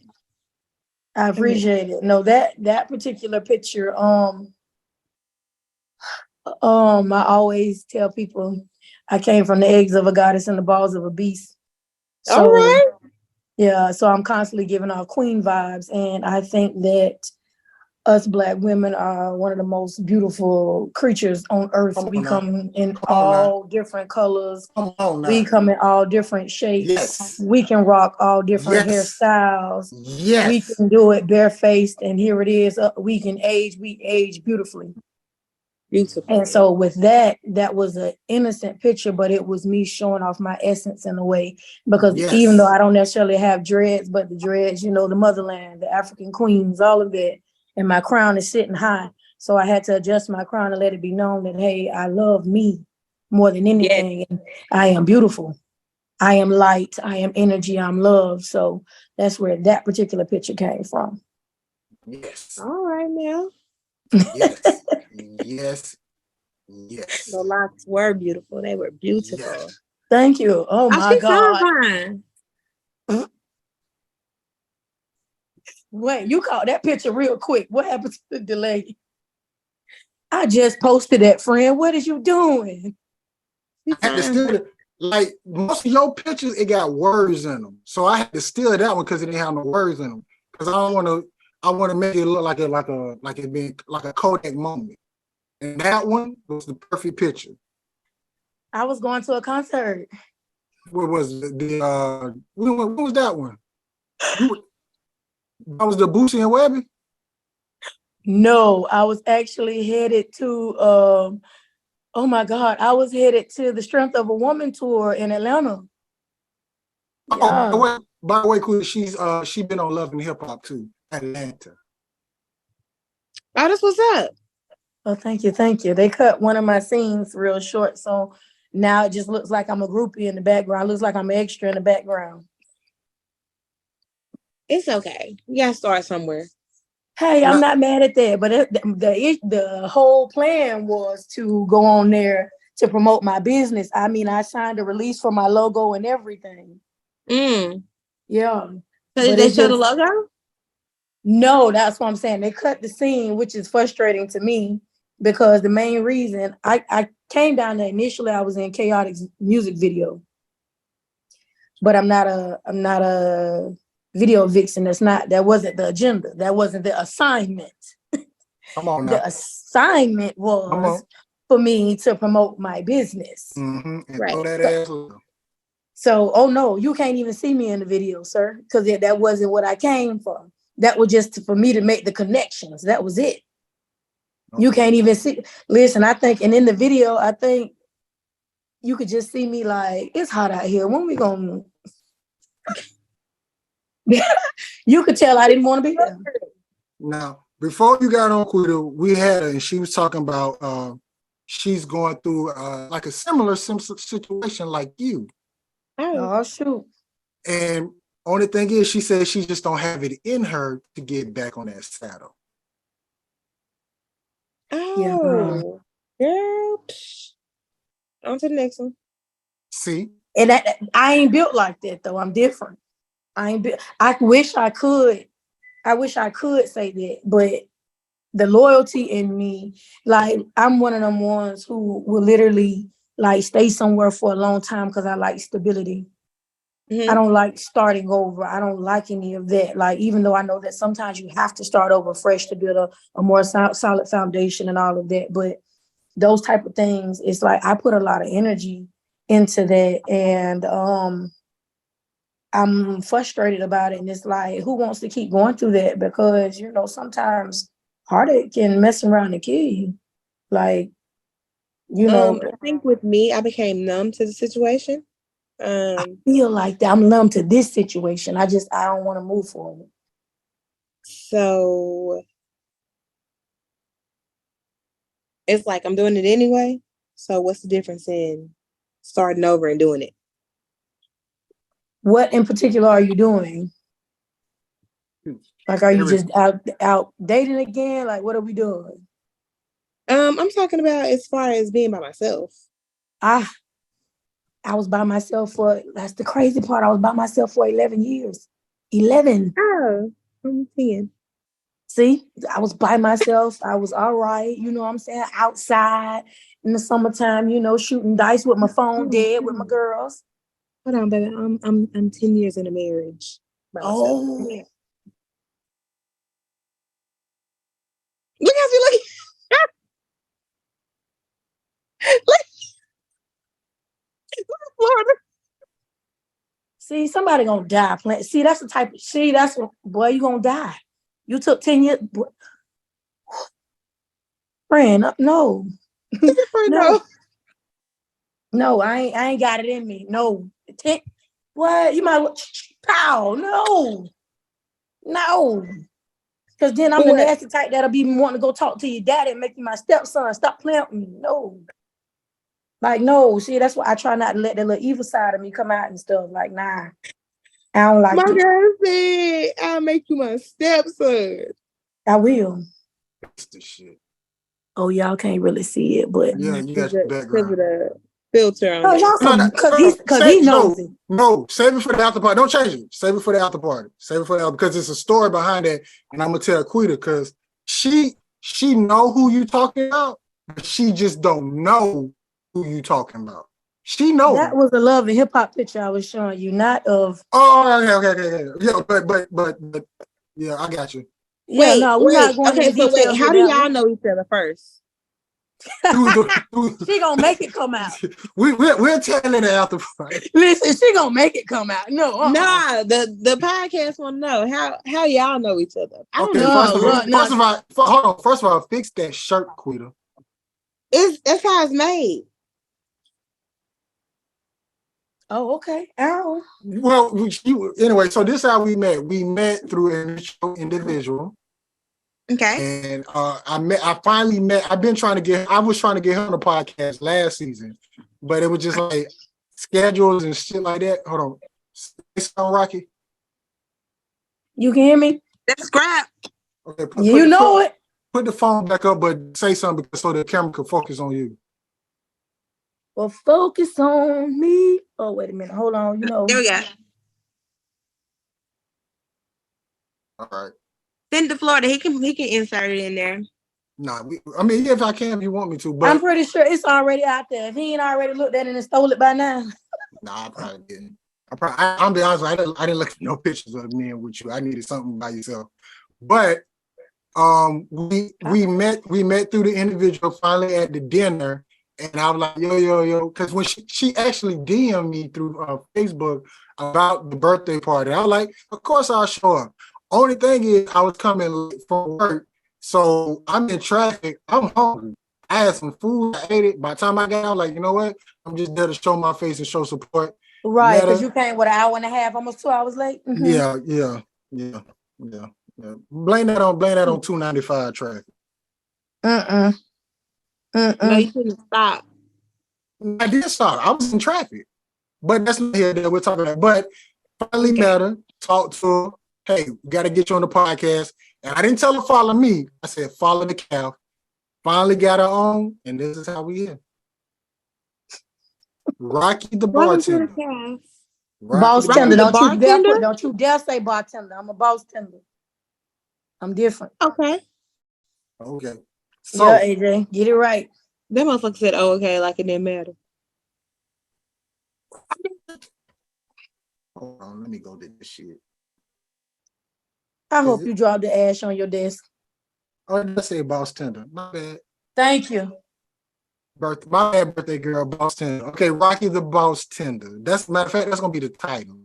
I appreciate it. No, that particular picture, I always tell people I came from the eggs of a goddess and the balls of a beast. So, all right. Yeah, so I'm constantly giving off queen vibes, and I think that us Black women are one of the most beautiful creatures on earth. We come in all different colors. We come in all different shapes. Yes. We can rock all different hairstyles. Yes. We can do it barefaced, and here it is. We age beautifully. Beautiful. And so with that, that was an innocent picture, but it was me showing off my essence in a way. Because even though I don't necessarily have dreads, but the dreads, you know, the motherland, the African queens, all of that, and my crown is sitting high. So I had to adjust my crown and let it be known that, hey, I love me more than anything. And I am beautiful. I am light. I am energy. I'm love. So that's where that particular picture came from. Yes. All right now. Yes. Yes. Yes. The locks were beautiful. They were beautiful. Yes. Thank you. Oh my God. Fine. Wait, you caught that picture real quick. What happened to the delay? I just posted that, friend. What is you doing? I had to steal it. Like most of your pictures, it got words in them. So I had to steal that one because it didn't have no words in them. Because I want to make it look like it being like a Kodak moment. And that one was the perfect picture. I was going to a concert. What was it? What was that one? That was the Boosie and Webby? No, I was actually headed to oh my God, I was headed to the Strength of a Woman tour in Atlanta. Yeah. Oh, by the way, cool. She been on Love and Hip Hop too, Atlanta. Oh, that's what's up. Oh, thank you, thank you. They cut one of my scenes real short, so now it just looks like I'm a groupie in the background. It looks like I'm an extra in the background. It's okay. You gotta start somewhere. Hey, I'm not mad at that, but the whole plan was to go on there to promote my business. I mean, I signed a release for my logo and everything. Yeah. So did they show the logo? No, that's what I'm saying. They cut the scene, which is frustrating to me because the main reason I came down there initially, I was in Chaotic's music video, but I'm not a video vixen. That wasn't the agenda. That wasn't the assignment. Come on now. The assignment was for me to promote my business. And throw that ass low. So, oh no, you can't even see me in the video, sir, because that wasn't what I came for. That was just for me to make the connections. That was it. Okay. You can't even see. Listen, I think, and in the video, I think you could just see me like, it's hot out here. When we gonna? You could tell I didn't want to be there. Now, before you got on, Quita, we had her, and she was talking about she's going through like a similar situation like you. Oh shoot! And only thing is, she said she just don't have it in her to get back on that saddle. Oh, girl. On to the next one. See, and I ain't built like that though. I'm different. I wish I could say that, but the loyalty in me, like I'm one of them ones who will literally like stay somewhere for a long time because I like stability. I don't like starting over. I don't like any of that. Like, even though I know that sometimes you have to start over fresh to build a more solid foundation and all of that. But those type of things, it's like I put a lot of energy into that. And I'm frustrated about it. And it's like, who wants to keep going through that? Because, you know, sometimes heartache can mess around and kill you. Like, you know. I think with me, I became numb to the situation. I feel like that I'm numb to this situation. I don't want to move forward. So it's like I'm doing it anyway. So what's the difference in starting over and doing it? What in particular are you doing? Like, are you just out dating again? Like, what are we doing? I'm talking about as far as being by myself. I was by myself that's the crazy part. I was by myself for 11 years. 11. Oh, I'm seeing. See, I was by myself. I was all right. You know what I'm saying? Outside in the summertime, you know, shooting dice with my phone dead with my girls. Hold on, baby. I'm 10 years in a marriage. Oh. Look how you looking. Florida. See, somebody gonna die. See, that's the type of that's what, boy, you gonna die. You took 10 years. Friend, no. No. No, I ain't got it in me. No. What? You might pow. No. Because then I'm the nasty type that'll be wanting to go talk to your daddy and make you my stepson. Stop playing with me. No. Like, no. See, that's why I try not to let the little evil side of me come out and stuff. Like, nah. I don't like My it. girl said, I'll make you my stepson. I will. That's the shit. Oh, y'all can't really see it, but Yeah, you got your background. Because of the filter on oh, it. y'all some because he knows it. No, save it for the after party. Don't change it. Save it for the after party. Save it for the after, because it's a story behind that, and I'm gonna tell Quita because she know who you talking about, but she just don't know who you talking about. She knows. That was a love and hip hop picture I was showing you, not of. Oh, okay. Yeah, but yeah, I got you. Yeah, Wait, no, we're not going into details. How do y'all know each other first? She gonna make it come out. We're telling the after party. Listen, she gonna make it come out. No, Nah, the podcast want to know how y'all know each other. I don't Okay, know. first of all, fix that shirt, Quita. That's how it's made. Oh, okay. Ow. Well, anyway, so this is how we met. We met through an individual. Okay. And I finally met. I was trying to get her on the podcast last season, but it was just like schedules and shit like that. Hold on. Say something, Rocky. You can hear me? That's scrap. Okay, put the phone back up, but say something so the camera can focus on you. Well, focus on me. Oh, wait a minute. Hold on. There we go. All right. Send to Florida. He can insert it in there. Nah, if I can, if you want me to, but I'm pretty sure it's already out there. If he ain't already looked at it and stole it by now. Nah, I probably didn't. I'm be honest, I didn't look at no pictures of me and with you. I needed something by yourself. But we met through the individual finally at the dinner, and I was like, yo, because when she actually DM'd me through Facebook about the birthday party, I was like, of course I'll show up. Only thing is I was coming late from work, so I'm in traffic. I'm hungry. I had some food. I ate it. By the time I got out, like, you know what? I'm just there to show my face and show support. Right, because you came with an hour and a half, almost 2 hours late. Mm-hmm. Yeah. Blame that on 295 traffic. No, you couldn't stop. I did stop. I was in traffic, but that's not here that we're talking about. But finally met her, talked to her. Hey, we got to get you on the podcast. And I didn't tell her follow me. I said follow the calf. Finally got her on, and this is how we end. Rocky the bartender. BossTenda. Don't you dare say bartender. I'm a BossTenda. I'm different. Okay. So, yeah, AJ, get it right. That motherfucker said, "Oh, okay," like it didn't matter. Hold on, let me go get this shit. I hope you dropped the ash on your desk. Oh, let's say BossTenda. My bad. Thank you. My bad, birthday girl, BossTenda. Okay, Rocky the BossTenda. That's matter of fact, that's gonna be the title.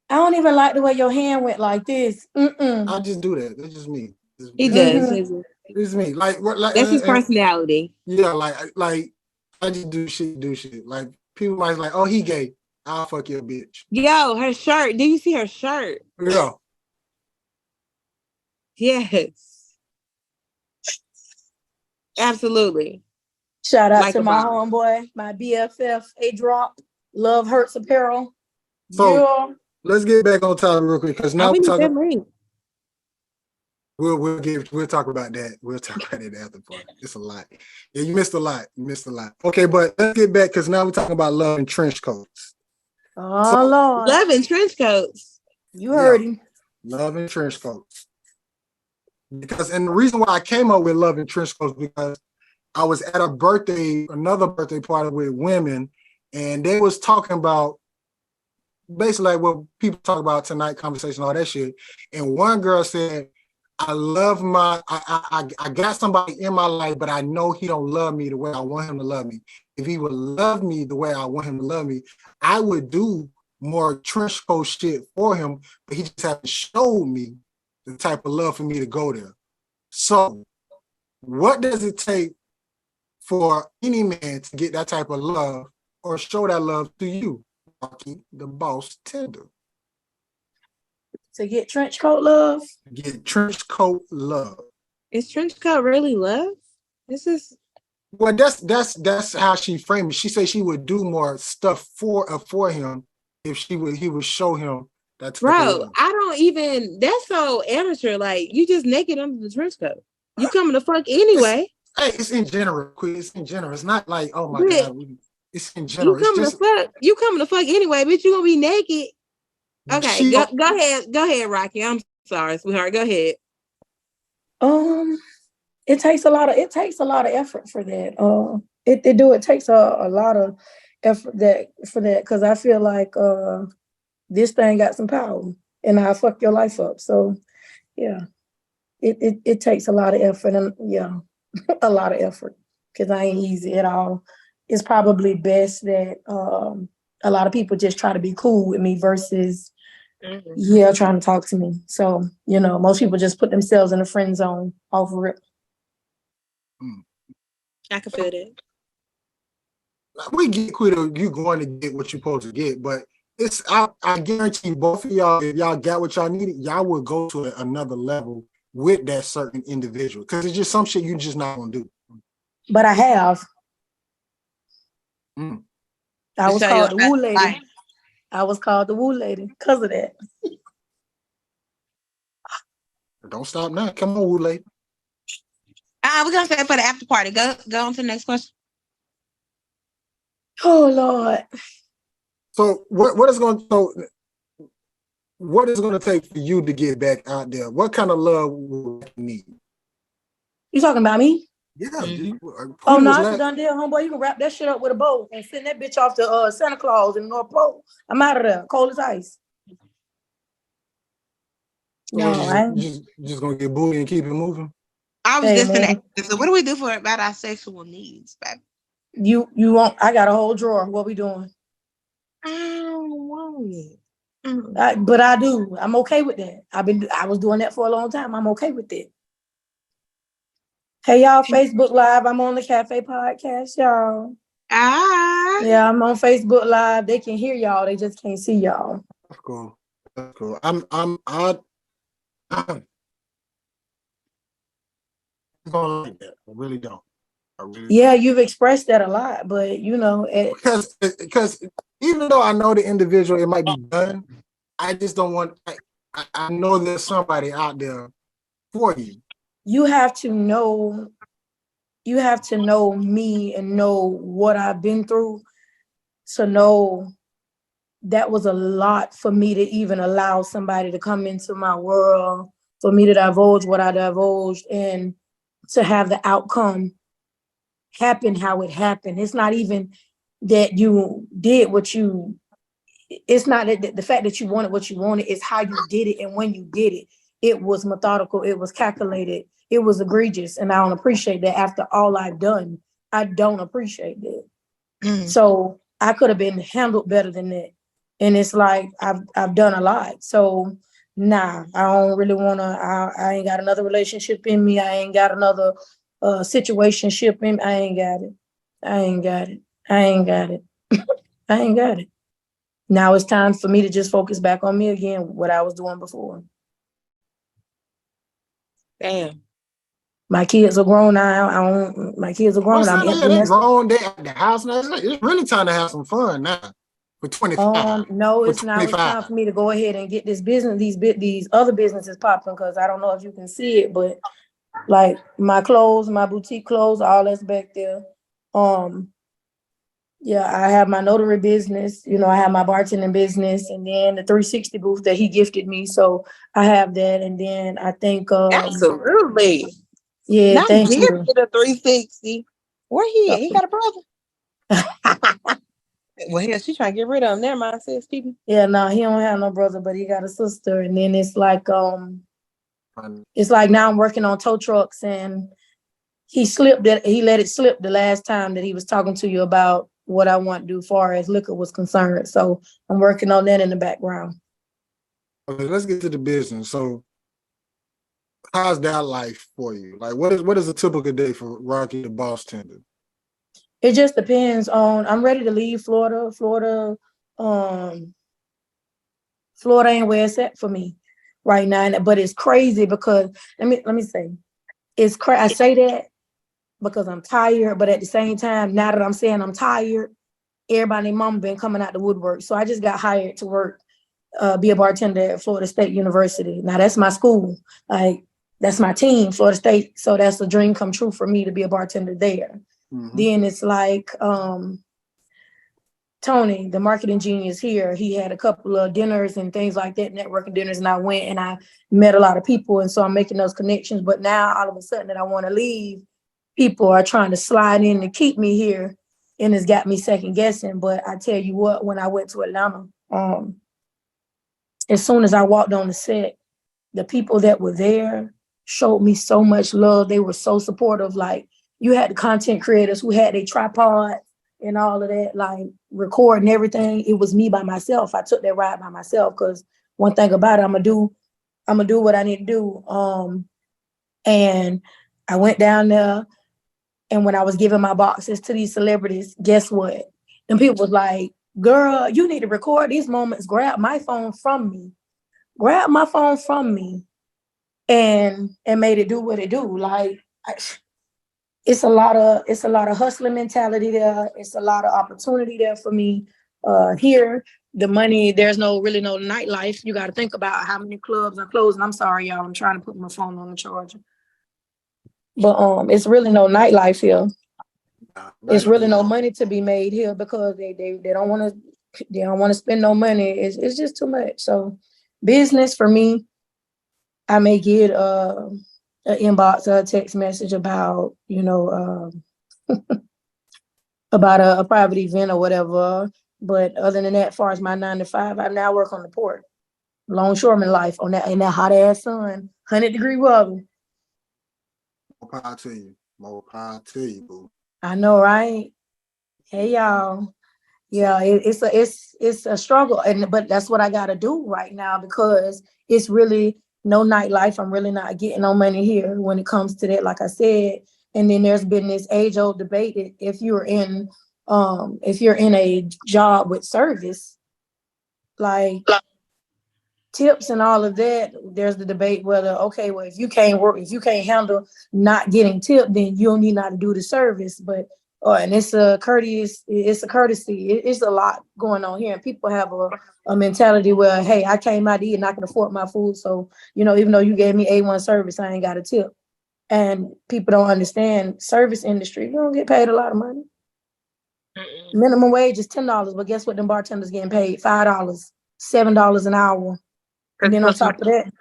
I don't even like the way your hand went like this. I just do that. That's just me. He does. It's me. Like that's his personality. Yeah, like I just do shit. Like people might like, oh, he gay. I'll fuck your bitch. Yo, her shirt. Do you see her shirt? Yeah. Yes. Absolutely. Shout out to my homeboy, my BFF, A-Drop, Love Hurts Apparel. So let's get back on topic real quick because now we're talking. We'll talk about that. We'll talk about it after party. It's a lot. Yeah, you missed a lot. Okay, but let's get back because now we're talking about love and trench coats. Oh Lord. Love and trench coats. You heard him. Love and trench coats. And the reason why I came up with love and trench coats because I was at another birthday party with women, and they was talking about basically like what people talk about tonight, conversation, all that shit. And one girl said, I got somebody in my life, but I know he don't love me the way I want him to love me. If he would love me the way I want him to love me, I would do more trench coat shit for him, but he just hasn't showed me the type of love for me to go there. So what does it take for any man to get that type of love or show that love to you, Rocky, the boss tender? To get trench coat love? Get trench coat love. Is trench coat really love? This is Well, that's how she framed it. She said she would do more stuff for him if he would show him that type of bro. love. I don't even. That's so amateur. Like you just naked under the trench coat. You coming to fuck anyway? It's in general, Queen. It's in general. It's not like, oh my But God. It's in you general. It's coming just to fuck. You coming to fuck anyway, bitch. You gonna be naked. Okay, she, go ahead. Go ahead, Rocky. I'm sorry, sweetheart. Go ahead. It takes a lot of effort for that. It takes a lot of effort for that because I feel like this thing got some power and I fuck your life up. So yeah, it takes a lot of effort and yeah, a lot of effort because I ain't easy at all. It's probably best that a lot of people just try to be cool with me versus trying to talk to me. So most people just put themselves in a friend zone off rip. I can feel that. we get quit of you going to get what you're supposed to get, but I guarantee both of y'all, if y'all got what y'all needed, y'all would go to another level with that certain individual because it's just some shit you just not gonna do. But I have. I To was show called your the woo best lady. life. I was called the woo lady because of that. Don't stop now. Come on, Woo lady. We're gonna say it for the after party. Go on to the next question. Oh Lord. So what is going to take for you to get back out there? What kind of love would you need? You talking about me? Yeah. Oh no, it's a done deal, homeboy. You can wrap that shit up with a bow and send that bitch off to Santa Claus in the North Pole. I'm out of there. Cold as ice. No, I ain't. Just gonna get booty and keep it moving. I was Hey, just gonna man. ask. So what do we do about our sexual needs, baby? You want? I got a whole drawer. What we doing? I don't want it. But I do. I'm okay with that. I was doing that for a long time. I'm okay with it. Hey y'all, Facebook Live. I'm on the Cafe Podcast, y'all. Yeah, I'm on Facebook Live. They can hear y'all. They just can't see y'all. That's cool. That's cool. I don't like that. I really don't. Yeah, you've expressed that a lot, but because even though I know the individual, it might be done. I just don't want. I know there's somebody out there for you. You have to know me and know what I've been through to know that was a lot for me to even allow somebody to come into my world, for me to divulge what I divulged and to have the outcome happen how it happened. It's not even that you did it's not that the fact that you wanted what you wanted, it's how you did it and when you did it. It was methodical, it was calculated, it was egregious, and I don't appreciate that. After all I've done, I don't appreciate that. So I could have been handled better than that. And it's like I've done a lot. So nah, I don't really wanna. I ain't got another relationship in me. I ain't got another situationship in me. I ain't got it. I ain't got it. I ain't got it. I ain't got it. Now it's time for me to just focus back on me again, what I was doing before. Damn. My kids are grown now. My kids are grown. I'm empty They're nester. grown. They at the house now. It's really time to have some fun now. For 25. No, for it's now. 25. It's time for me to go ahead and get this business, these other businesses popping. Because I don't know if you can see it, but like my clothes, my boutique clothes, all that's back there. Yeah, I have my notary business. I have my bartending business, and then the 360 booth that he gifted me. So I have that, and then I think Absolutely. yeah, Not thank give you. me the 360. Where he at? He got a brother. Well, yeah, she trying to get rid of him. Never mind, says Stephen. Yeah, no, he don't have no brother, but he got a sister. And then it's like now I'm working on tow trucks, and he let it slip the last time that he was talking to you about what I want to do as far as liquor was concerned. So I'm working on that in the background. Okay, let's get to the business. So how's that life for you? Like what is a typical day for Rocky the boss tender? It just depends on. I'm ready to leave Florida. Florida ain't where it's at for me right now. But it's crazy because let me say it's crazy. I say that because I'm tired, but at the same time, now that I'm saying I'm tired, everybody and mama been coming out the woodwork. So I just got hired to work, be a bartender at Florida State University. Now that's my school. Like that's my team, Florida State. So that's a dream come true for me to be a bartender there. Mm-hmm. Then it's like Tony, the marketing genius here, he had a couple of dinners and things like that, networking dinners, and I went and I met a lot of people, and so I'm making those connections. But now all of a sudden that I want to leave, people are trying to slide in to keep me here, and it's got me second guessing. But I tell you what, when I went to Atlanta, as soon as I walked on the set, the people that were there showed me so much love. They were so supportive. Like you had the content creators who had their tripod and all of that, like recording everything. It was me by myself. I took that ride by myself because one thing about it, I'm gonna do what I need to do. And I went down there, and when I was giving my boxes to these celebrities, guess what? And people was like, "Girl, you need to record these moments. Grab my phone from me. Grab my phone from me," and made it do what it do. Like. It's a lot of hustling mentality there. It's a lot of opportunity there for me. Here, the money, there's really no nightlife. You got to think about how many clubs are closing. I'm sorry, y'all. I'm trying to put my phone on the charger. But it's really no nightlife here. It's really no money to be made here because they don't want to spend no money. It's just too much. So business for me, I may get an inbox or a text message about, about a private event or whatever. But other than that, as far as my 9 to 5, I now work on the port. Longshoreman life in that hot ass sun, 100-degree weather. More power to you. More power to you, boo. I know, right? Hey, y'all. Yeah, it's a struggle, but that's what I gotta do right now because it's really no nightlife. I'm really not getting no money here when it comes to that, like I said. And then there's been this age-old debate that if you're in a job with service, like tips and all of that, there's the debate whether, okay, well, if you can't handle not getting tipped, then you don't need not to do the service. But and it's a courtesy. It's a lot going on here, and people have a mentality where, hey, I came out to eat and I can afford my food, so even though you gave me A1 service, I ain't got a tip. And people don't understand service industry. You don't get paid a lot of money. Mm-mm. Minimum wage is $10, but guess what? Them bartenders getting paid $5, $7 an hour. And then on top of that,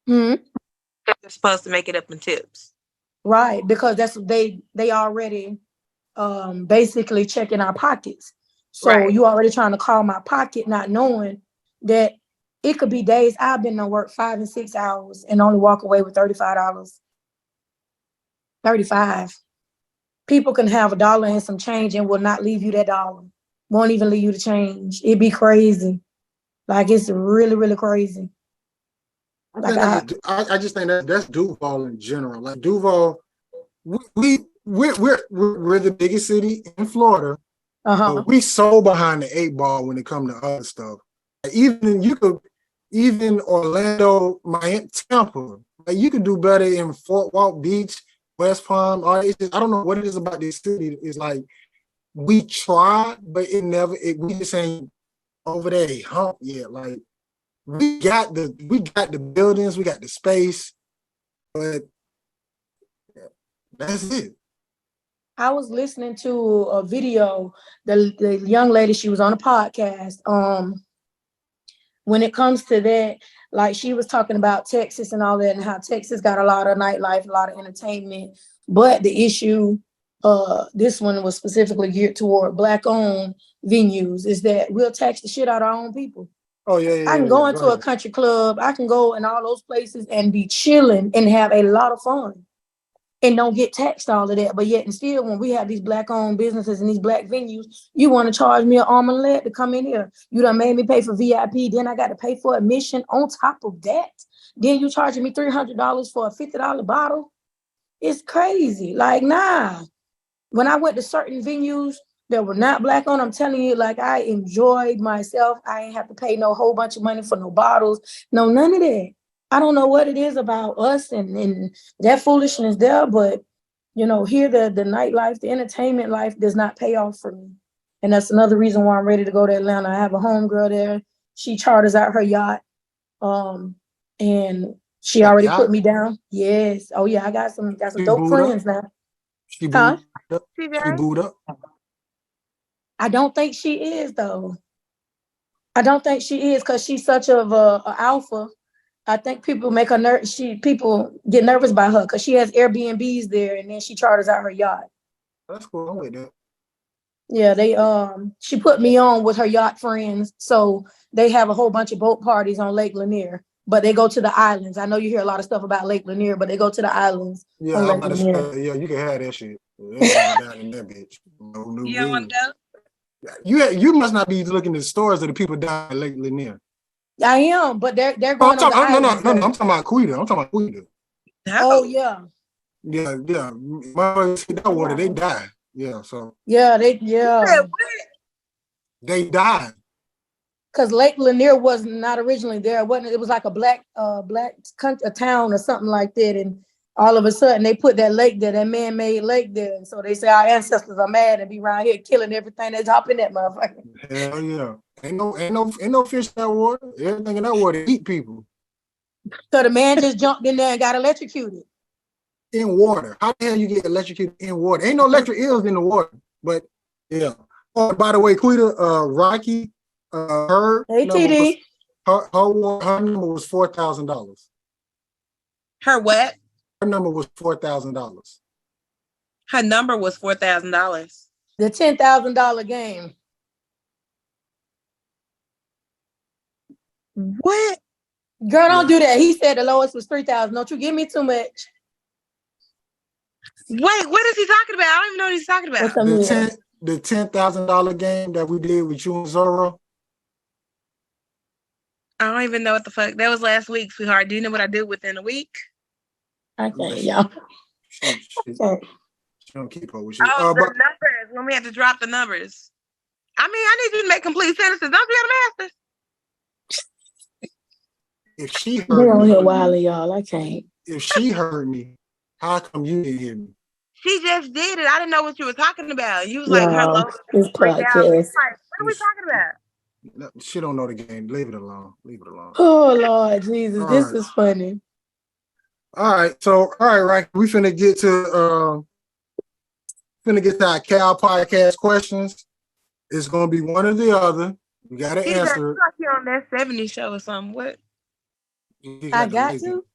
they're supposed to make it up in tips. Right, because that's they already basically checking our pockets. So right. You already trying to call my pocket, not knowing that it could be days I've been to work 5 and 6 hours and only walk away with $35. 35. People can have $1 and some change and will not leave you that $1. Won't even leave you the change. It'd be crazy. Like it's really, really crazy. I just think that's Duval in general. Like Duval, we're the biggest city in Florida. But we so behind the 8 ball when it comes to other stuff. Like even Orlando, Miami, Tampa, like you could do better in Fort Walton Beach, West Palm. Or it's just, I don't know what it is about this city. It's like we tried, but we just ain't over there hump yet. Like we got the buildings, we got the space, but that's it. I was listening to a video, the young lady, she was on a podcast. When it comes to that, like she was talking about Texas and all that and how Texas got a lot of nightlife, a lot of entertainment. But the issue, this one was specifically geared toward Black-owned venues, is that we'll tax the shit out of our own people. Oh, yeah. I can go into a country club. I can go in all those places and be chilling and have a lot of fun and don't get taxed all of that. But yet and still, when we have these Black-owned businesses and these Black venues, you want to charge me an arm and leg to come in here. You done made me pay for VIP. Then I got to pay for admission on top of that. Then you charging me $300 for a $50 bottle. It's crazy. Like, nah. when I went to certain venues that were not black owned, I'm telling you, like I enjoyed myself. I ain't have to pay no whole bunch of money for no bottles, no none of that. I don't know what it is about us and that foolishness there, but you know, here the nightlife, the entertainment life does not pay off for me. And that's another reason why I'm ready to go to Atlanta. I have a homegirl there. She charters out her yacht. And she Got already yacht? put me down. Yes. Oh yeah, I got some She dope booed up. friends now. She Huh? booed up. She TJ? booed up. I don't think she is though. I don't think she is because she's such of a alpha. I think people make her people get nervous by her because she has Airbnbs there and then she charters out her yacht. That's cool. I'm with that. Yeah, she put me on with her yacht friends. So they have a whole bunch of boat parties on Lake Lanier, but they go to the islands. I know you hear a lot of stuff about Lake Lanier, but they go to the islands Yeah, on I'm Lake about to Lanier. say, yeah, you can have that shit. They ain't going down in that bitch. No new You don't want to go? You must not be looking at the stories of the people down in Lake Lanier. I am, but they're Oh, going on the islands. no. I'm talking about Quita. I'm talking about Quita. Oh yeah. Yeah. Motherfuckers hit that water, they die. Yeah, so Yeah, You said what? they die. because Lake Lanier was not originally there. It was like a black country, a town or something like that. And all of a sudden they put that lake there, that man-made lake there. And so they say our ancestors are mad and be around here killing everything that's hopping that motherfucker. Hell yeah. Ain't no fish in that water. Everything in that water eat people. So the man just jumped in there and got electrocuted. In water. How the hell you get electrocuted in water? Ain't no electric eels in the water. But yeah. Oh, by the way, Quita, Rocky, her Hey number TD. her number was $4,000. Her what? Her number was $4,000. Her number was $4,000. The $10,000 game. What? Girl, don't do that. He said the lowest was 3,000. Don't you give me too much. Wait, what is he talking about? I don't even know what he's talking about. The $10,000 game that we did with you and Zorro. I don't even know what the fuck. That was last week, sweetheart. Do you know what I did within a week? Okay, y'all. She don't keep up with you. Oh, the numbers. When we had to drop the numbers. I mean, I need you to make complete sentences. Don't you have a master's? If she heard They're on me, here wildly, y'all. I can't. if she heard me, how come you didn't hear me? She just did it. I didn't know what you were talking about. You was like, Y'all, hello. this 3,000. podcast. Like, what are we talking about? She don't know the game. Leave it alone. Leave it alone. Oh Lord Jesus, All this right. is funny. All right. So, all right, right. We finna get to our Cal podcast questions. It's gonna be one or the other. You gotta answer it. Like you're on that 70s show or something. What? I got to.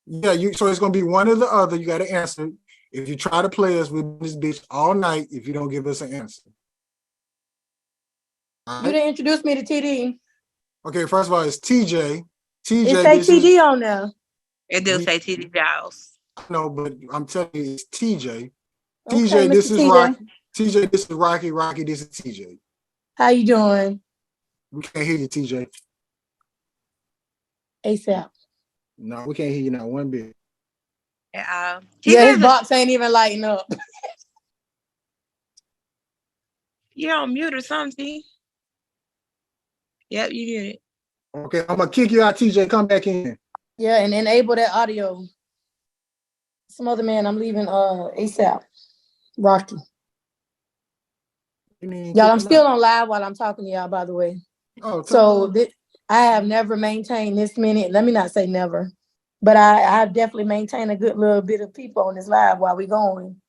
Yeah, so it's gonna be one or the other. You gotta answer it. If you try to play us with this bitch all night, if you don't give us an answer. Right? You didn't introduce me to TD. Okay, first of all, it's TJ. TJ, it say TD on there. It do say TD Giles. No, but I'm telling you, it's TJ. Okay, TJ, Mr. this is TJ. Rocky. TJ, this is Rocky. Rocky, this is TJ. How you doing? We can't hear you, TJ. ASAP. No, we can't hear you not one bit. Yeah, his box ain't even lighting up. You're on mute or something, T. Yep, you muted. Okay, I'm gonna kick you out, TJ. Come back in. Yeah, and enable that audio. Some other man, I'm leaving ASAP. Rocky. Y'all, I'm still on live while I'm talking to y'all, by the way. Oh, so I have never maintained this many. Let me not say never, but I definitely maintain a good little bit of people on this live while we going.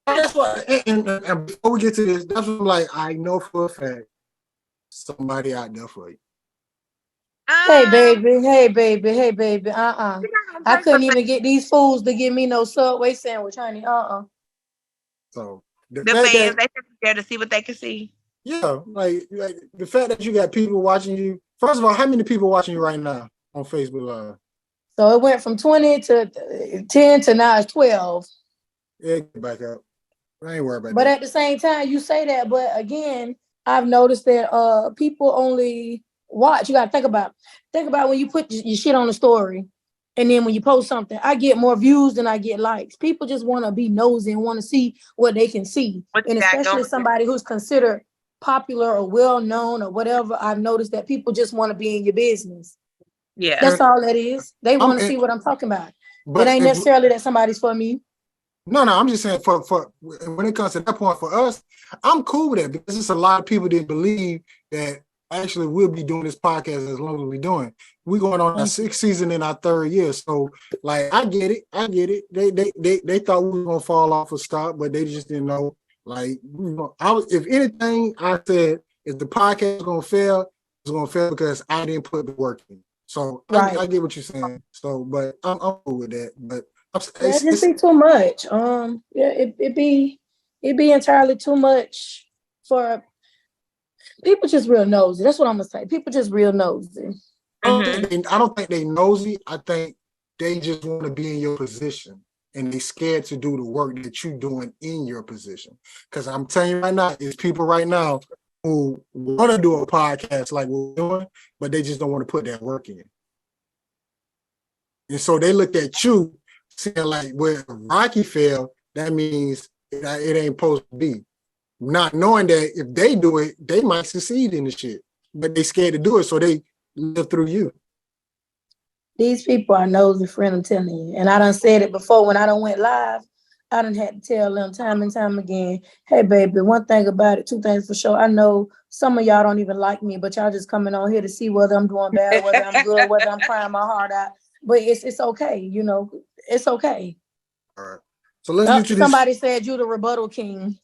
That's what. And before we get to this, that's what I'm like. I know for a fact somebody out there for you. Hey baby. I couldn't even get these fools to give me no Subway sandwich, honey. So the fans, they sit there to see what they can see. Yeah, like the fact that you got people watching you. First of all, how many people watching you right now on Facebook Live? So it went from 20 to 10 to now it's 12. Yeah, get back up. I ain't worried about that. But at the same time, you say that, but again, I've noticed that people only watch. You gotta think about when you put your shit on the story. And then when you post something, I get more views than I get likes. People just want to be nosy and want to see what they can see. And especially somebody who's considered popular or well-known or whatever, I've noticed that people just want to be in your business. Yeah. That's all that is. They want to see what I'm talking about. It ain't necessarily that somebody's for me. No, I'm just saying for when it comes to that point for us, I'm cool with that because there's a lot of people that believe that actually we'll be doing this podcast as long as we're doing. We're going on our 6th season in our 3rd year. So like I get it. They thought we were gonna fall off a stop, but they just didn't know. Like if anything, I said if the podcast is gonna fail, it's gonna fail because I didn't put the work in. So right. I get what you're saying. So but I'm cool with that. But it just be too much. It be entirely too much for people. Just real nosy. That's what I'm gonna say. People just real nosy. I don't think they nosy. I think they just want to be in your position and they scared to do the work that you're doing in your position. Because I'm telling you right now, there's people right now who want to do a podcast like we're doing, but they just don't want to put that work in. And so they looked at you saying like, where Rocky failed, that means it ain't supposed to be. Not knowing that if they do it, they might succeed in the shit. But they scared to do it, so they live through you. These people are nosy, friend, I'm telling you. And I done said it before when I done went live. I done had to tell them time and time again, hey, baby, one thing about it, 2 things for sure. I know some of y'all don't even like me, but y'all just coming on here to see whether I'm doing bad, whether I'm good, whether I'm crying my heart out. But it's okay, you know. It's okay. All right. So let's get to somebody said you the rebuttal king.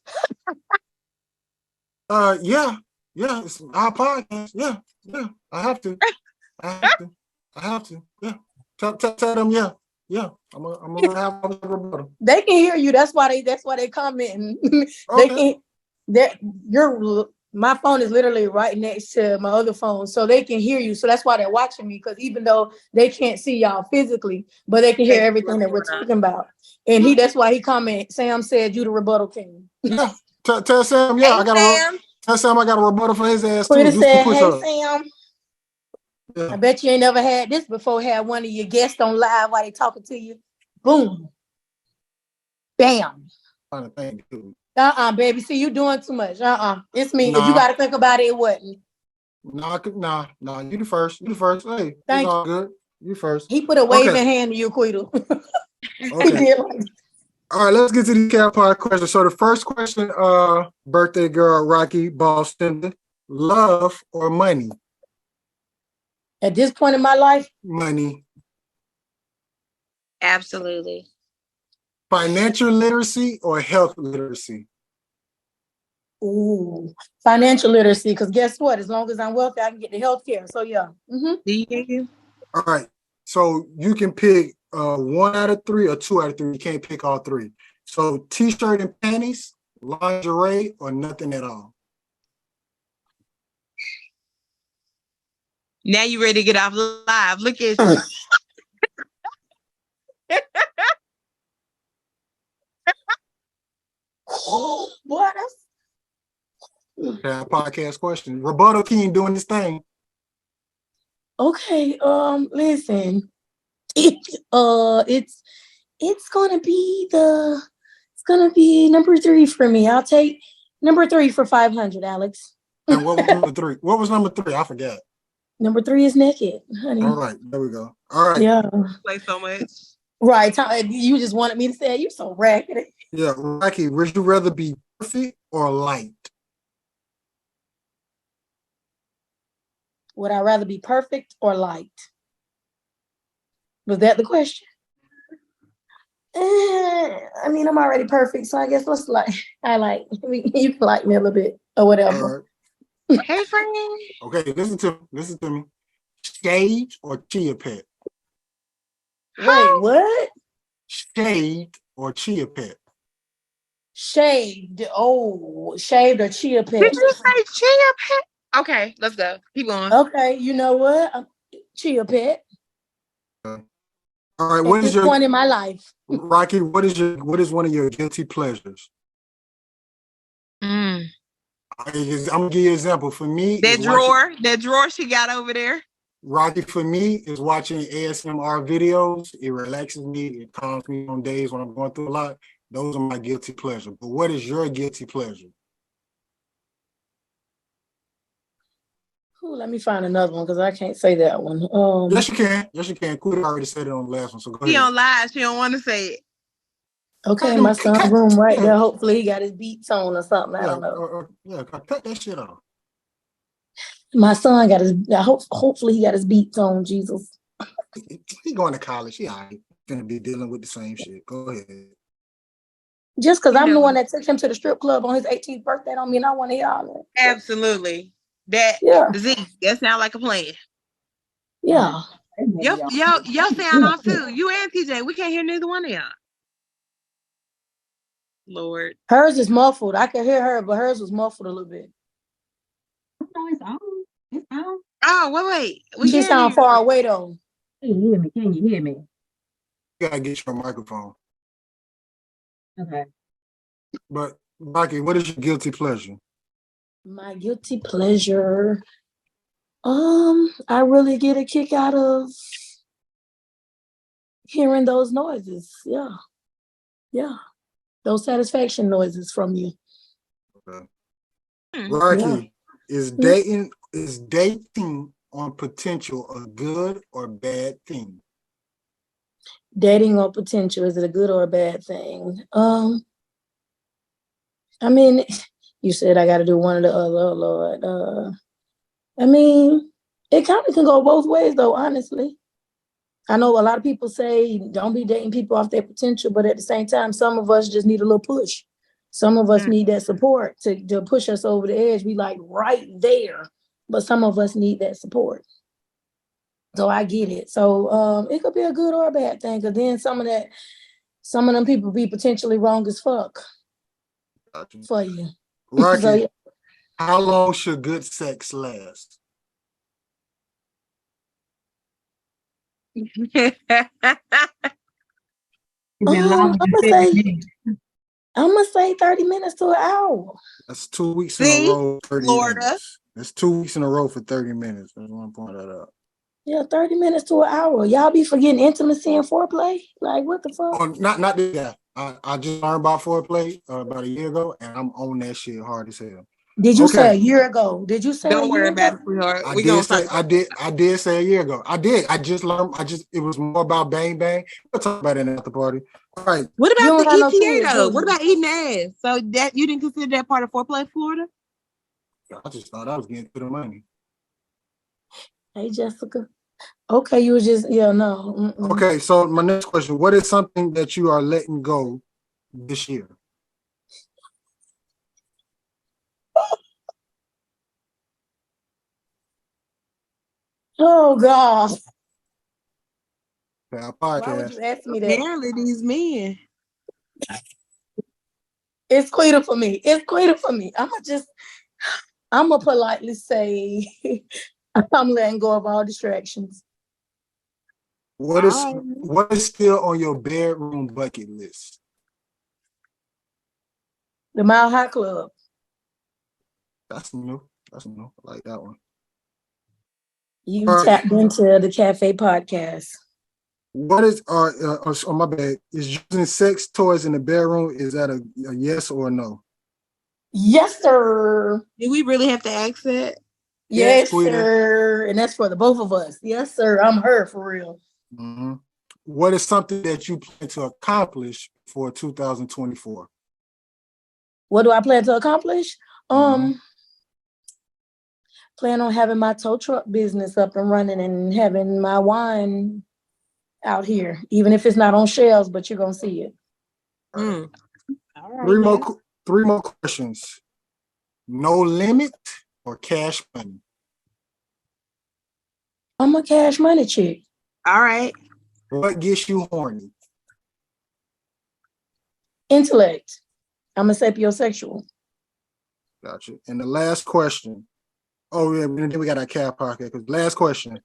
Yeah, it's our podcast. Yeah. I have to. Yeah. Tell them, yeah. I'm gonna have a rebuttal. They can hear you. That's why they commenting. Okay. My phone is literally right next to my other phone, so they can hear you. So that's why they're watching me, because even though they can't see y'all physically, but they can hear everything that we're talking about. And that's why he comment. Sam said you the rebuttal king. Yeah. Tell Sam, yeah, tell Sam I got a rebuttal for his ass too. Said, hey Sam. Yeah. I bet you ain't never had this before. Had one of your guests on live while they talking to you. Boom. Bam. Baby. See, you doing too much. It's me. If you got to think about it, it wasn't. Nah. You the first. Hey, it's all good. You first. He put a waving hand to you, Quito. Okay. All right, let's get to the cat pod question. So the first question, birthday girl Rocky BossTenda, love or money? At this point in my life, money. Absolutely. Financial literacy or health literacy? Ooh, financial literacy. Because guess what? As long as I'm wealthy, I can get the health care. So yeah. Mm-hmm. Do you hear you? All right. So you can pick 1 out of 3 or 2 out of 3. You can't pick all 3. So t-shirt and panties, lingerie, or nothing at all. Now you ready to get off live. Look at you. What? Yeah, podcast question. Rebuttal King doing this thing. Okay. Listen. It's gonna be number 3 for me. I'll take number 3 for 500, Alex. And what was number 3? What was number 3? I forgot. Number 3 is naked, honey. All right, there we go. All right. Yeah. Play so much. Right. You just wanted me to say you're so ragged. Yeah, Rocky, would you rather be perfect or light? Would I rather be perfect or light? Was that the question? I mean, I'm already perfect, so I guess let's you can like me a little bit or whatever. Right. Hey, friend. Okay, listen to me. Shaved or chia pet? Wait, what? Shaved or chia pet? Shaved. Oh, shaved or chia pet? Did you say chia pet? Okay, let's go. Keep going. Okay, you know what? Chia pet. All right, what is your point in my life? Rocky, what is one of your guilty pleasures? I'm gonna give you an example. For me, that drawer she got over there. Rocky for me is watching ASMR videos. It relaxes me. It calms me on days when I'm going through a lot. Those are my guilty pleasure. But what is your guilty pleasure? Ooh, let me find another one because I can't say that one. Yes, you can. Yes, you can. Quita already said it on the last one, so go She ahead. don't lie. She don't want to say it. Okay, my son's room right there. Hopefully he got his beats on or something. I don't know. Yeah, cut that shit off. My son got his. Hopefully he got his beats on. Jesus. He going to college. He all right. Gonna be dealing with the same shit. Go ahead. Just because I'm the one that took him to the strip club on his 18th birthday don't mean I want to hear all that. Absolutely. That Z, that sound like a plan. Yeah. Y'all sound off too. You and TJ. We can't hear neither one of y'all. Lord. Hers is muffled. I can hear her, but hers was muffled a little bit. No, it's on. It's on. Oh, wait. We She sound far away though. Can you hear me? Can you hear me? You gotta get your microphone. Okay. But Rocky, what is your guilty pleasure? My guilty pleasure. I really get a kick out of hearing those noises. Yeah. Yeah. Those satisfaction noises from you. Okay. Rocky, Yeah. is dating on potential a good or bad thing? Dating on potential, is it a good or a bad thing? I mean, you said I got to do one or the other, Lord. I mean, it kind of can go both ways, though, honestly. I know a lot of people say don't be dating people off their potential, but at the same time, some of us just need a little push. Some of us need that support to push us over the edge. We like right there, but some of us need that support. So I get it. So it could be a good or a bad thing, because then some of them people be potentially wrong as fuck for you. Rocky, So, yeah. How long should good sex last? I'm gonna say 30 minutes to an hour. That's 2 weeks in a row, 30 Florida. minutes. That's 2 weeks in a row for 30 minutes. I just want to point that out. Yeah, 30 minutes to an hour. Y'all be forgetting intimacy and foreplay? Like, what the fuck? Oh, not this guy. I just learned about foreplay about a year ago, and I'm on that shit hard as hell. Did you say a year ago? Did you say Don't worry about it, sweetheart. I did say a year ago. I did. I just learned. It was more about bang bang. We'll talk about it at the party. All right. What about the no ETA kids, though? What about eating ass? So that you didn't consider that part of foreplay, Florida? I just thought I was getting to the money. Hey, Jessica. Okay, you was just, no. Mm-mm. Okay, so my next question, what is something that you are letting go this year? Oh, God. Why would you ask me that? Apparently these men. It's Quita for me. It's Quita for me. I'm going to politely say I'm letting go of all distractions. What is still on your bedroom bucket list? The Mile High Club. That's new. I like that one. You tapped into the Cafe Podcast. What is on my bad? Is using sex toys in the bedroom, is that a yes or a no? Yes, sir. Do we really have to ask that? Yes, sir. And that's for the both of us. Yes, sir. I'm her for real. Mm-hmm. What is something that you plan to accomplish for 2024? What do I plan to accomplish? Plan on having my tow truck business up and running and having my wine out here, even if it's not on shelves, but you're gonna see it. All right, three more questions. No limit or cash money? I'm a cash money chick. All right. What gets you horny? Intellect. I'm a sapiosexual. Gotcha. And the last question. Oh yeah, then we got our cat pocket. Because last question.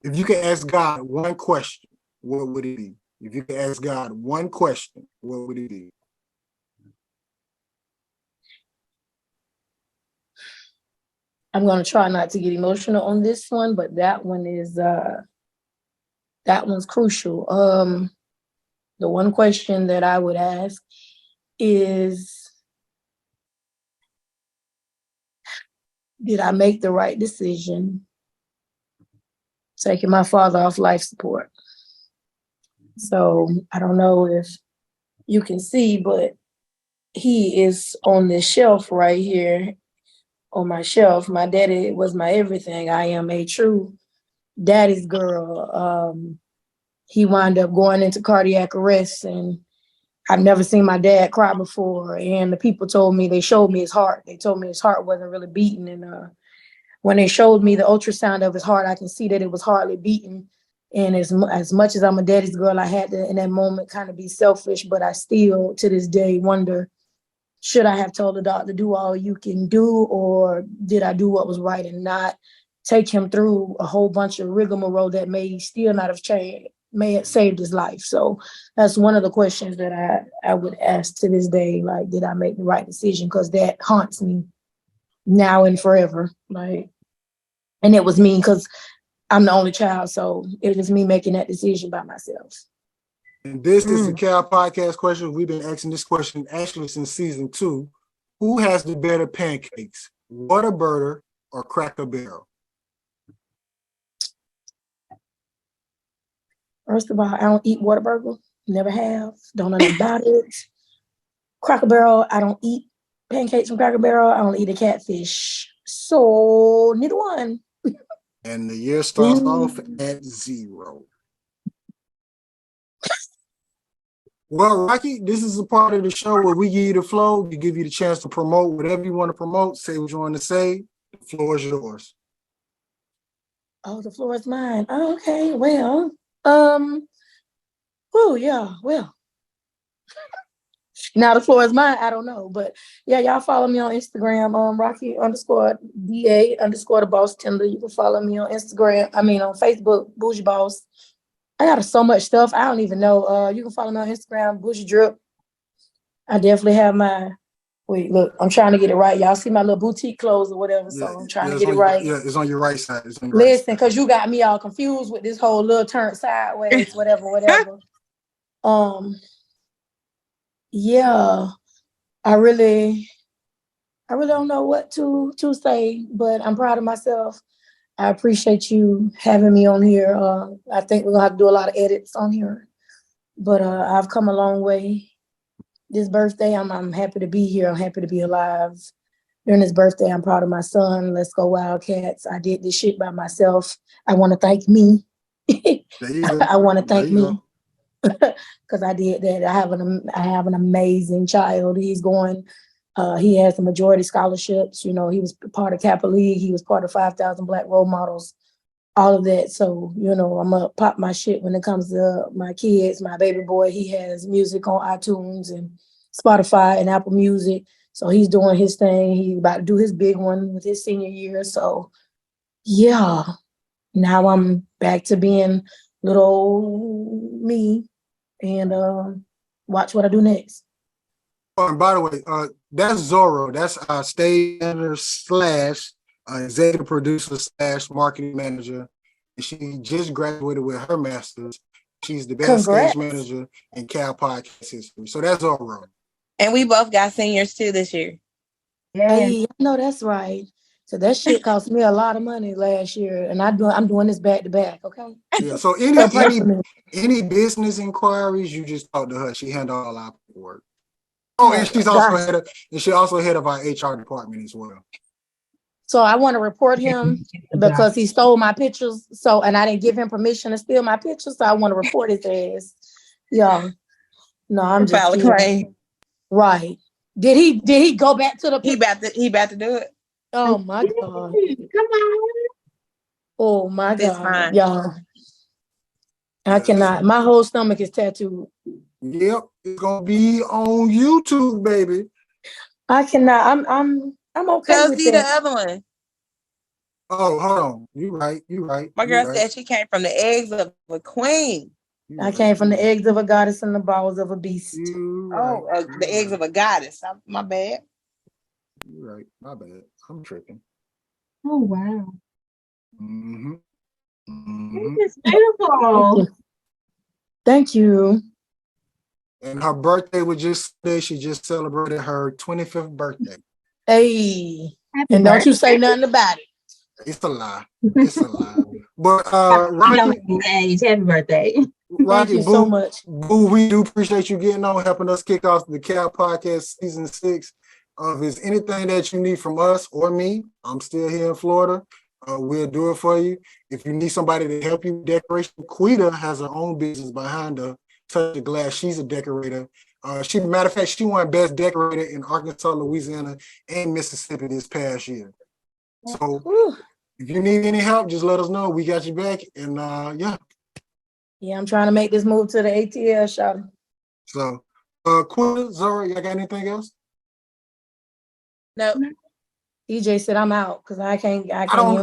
If you could ask God one question, what would it be? If you could ask God one question, what would it be? I'm gonna try not to get emotional on this one, but that one's crucial. The one question that I would ask is, did I make the right decision taking my father off life support? So I don't know if you can see, but he is on this shelf right here on my shelf. My daddy was my everything. I am a true daddy's girl. He wound up going into cardiac arrest, and I've never seen my dad cry before. And the people told me, they showed me his heart. They told me his heart wasn't really beating. And when they showed me the ultrasound of his heart, I can see that it was hardly beating. And as much as I'm a daddy's girl, I had to, in that moment, kind of be selfish. But I still, to this day, wonder, should I have told the doctor, do all you can do, or did I do what was right and not take him through a whole bunch of rigmarole that may still not have changed, may have saved his life? So that's one of the questions that I would ask to this day, like, did I make the right decision? Because that haunts me now and forever. Like, and it was me, because I'm the only child, so it was me making that decision by myself. And this is the Cal Podcast question. We've been asking this question actually since season 2. Who has the better pancakes, Whataburger or Cracker Barrel? First of all, I don't eat Whataburger. Never have. Don't know nothing about it. Cracker Barrel, I don't eat pancakes from Cracker Barrel. I don't eat a catfish. So neither one. And the year starts off at 0. Well, Rocky, this is a part of the show where we give you the flow. We give you the chance to promote whatever you want to promote. Say what you want to say. The floor is yours. Oh, the floor is mine. Oh, okay, well, yeah, well. Now the floor is mine. I don't know, but yeah, y'all follow me on Instagram, Rocky_DA_ the BossTenda. You can follow me on Instagram. I mean, on Facebook, Bougie Boss. I got so much stuff. I don't even know. You can follow me on Instagram, Bougie Drip. I definitely have my. Wait, look, I'm trying to get it right. Y'all see my little boutique clothes or whatever, so I'm trying to get it right. It's on your right side. It's on your Listen, because you got me all confused with this whole little turn sideways, whatever. Yeah, I really don't know what to say, but I'm proud of myself. I appreciate you having me on here. I think we're gonna have to do a lot of edits on here, but I've come a long way. This birthday, I'm happy to be here. I'm happy to be alive. During this birthday, I'm proud of my son. Let's go Wildcats. I did this shit by myself. I want to thank me. There you go. I want to thank me because I did that. I have an amazing child. He's going. He has the majority scholarships. You know, he was part of Kappa League. He was part of 5,000 Black Role Models. All of that. So, you know, I'm gonna pop my shit when it comes to my kids. My baby boy, he has music on iTunes and Spotify and Apple Music. So he's doing his thing. He's about to do his big one with his senior year. So yeah, now I'm back to being little old me and watch what I do next. Oh, and by the way, that's Zorro. That's our stage manager / executive producer / marketing manager. And she just graduated with her master's. She's the best stage manager in Cal Podcast history. So that's Zorro. And we both got seniors too this year. Yeah, hey, no, that's right. So that shit cost me a lot of money last year, and I'm doing this back to back. Okay. Yeah. So any business inquiries, you just talk to her. She handles all our work. Oh, and she's also head of our HR department as well. So I want to report him because he stole my pictures. So, and I didn't give him permission to steal my pictures. So I want to report his ass. Yeah. No, I'm just kidding. Right. Did he go back to the picture? He about to do it. Oh my God. Come on. Oh my God. Y'all. I cannot. My whole stomach is tattooed. Yep, it's gonna be on YouTube, baby. I cannot. I'm okay. Go with see that. the other one. Oh, hold on. You right. My girl said she came from the eggs of a queen. I came from the eggs of a goddess and the bowels of a beast. The eggs of a goddess. My bad. You're right. My bad. I'm tripping. Oh, wow. Mm-hmm. Mm-hmm. It's beautiful. Thank you. And her birthday was just today. She just celebrated her 25th birthday. Hey. Happy And don't you say birthday. nothing about it. It's a lie. It's a lie. But You Rocky, don't have age. Happy birthday. Thank Rocky, you so much. Boo, we do appreciate you getting on, helping us kick off the Cap Podcast season 6. If there's anything that you need from us or me, I'm still here in Florida. We'll do it for you. If you need somebody to help you with decoration, Quita has her own business behind her. Touch the Glass. She's a decorator. Matter of fact, she won Best Decorator in Arkansas, Louisiana, and Mississippi this past year. So if you need any help, just let us know. We got you back. And yeah. Yeah, I'm trying to make this move to the ATL, shop. So Quita, Zora, y'all got anything else? No. DJ said I'm out because I can't even I play. don't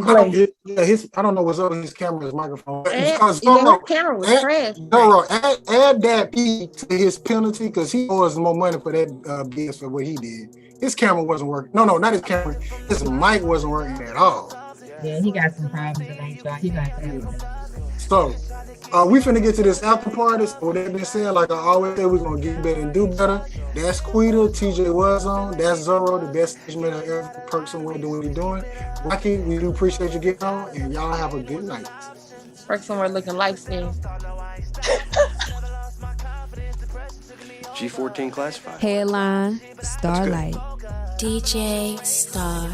know what's up with his camera, his microphone. His camera was trash. Zoro, add that P to his penalty because he owes more money for that BS for what he did. His camera wasn't working. No, not his camera. His mic wasn't working at all. Yeah, he got some problems today, so he got that. So we finna get to this after party. So with that being said, like I always say, we're gonna get better and do better. That's Quita, TJ was on. That's Zoro, the best man ever person somewhere doing what he's doing. Rocky, we do appreciate you getting on, and y'all have a good night. Work somewhere looking light skinned. G14 classified. Headline, Starlight. DJ Star.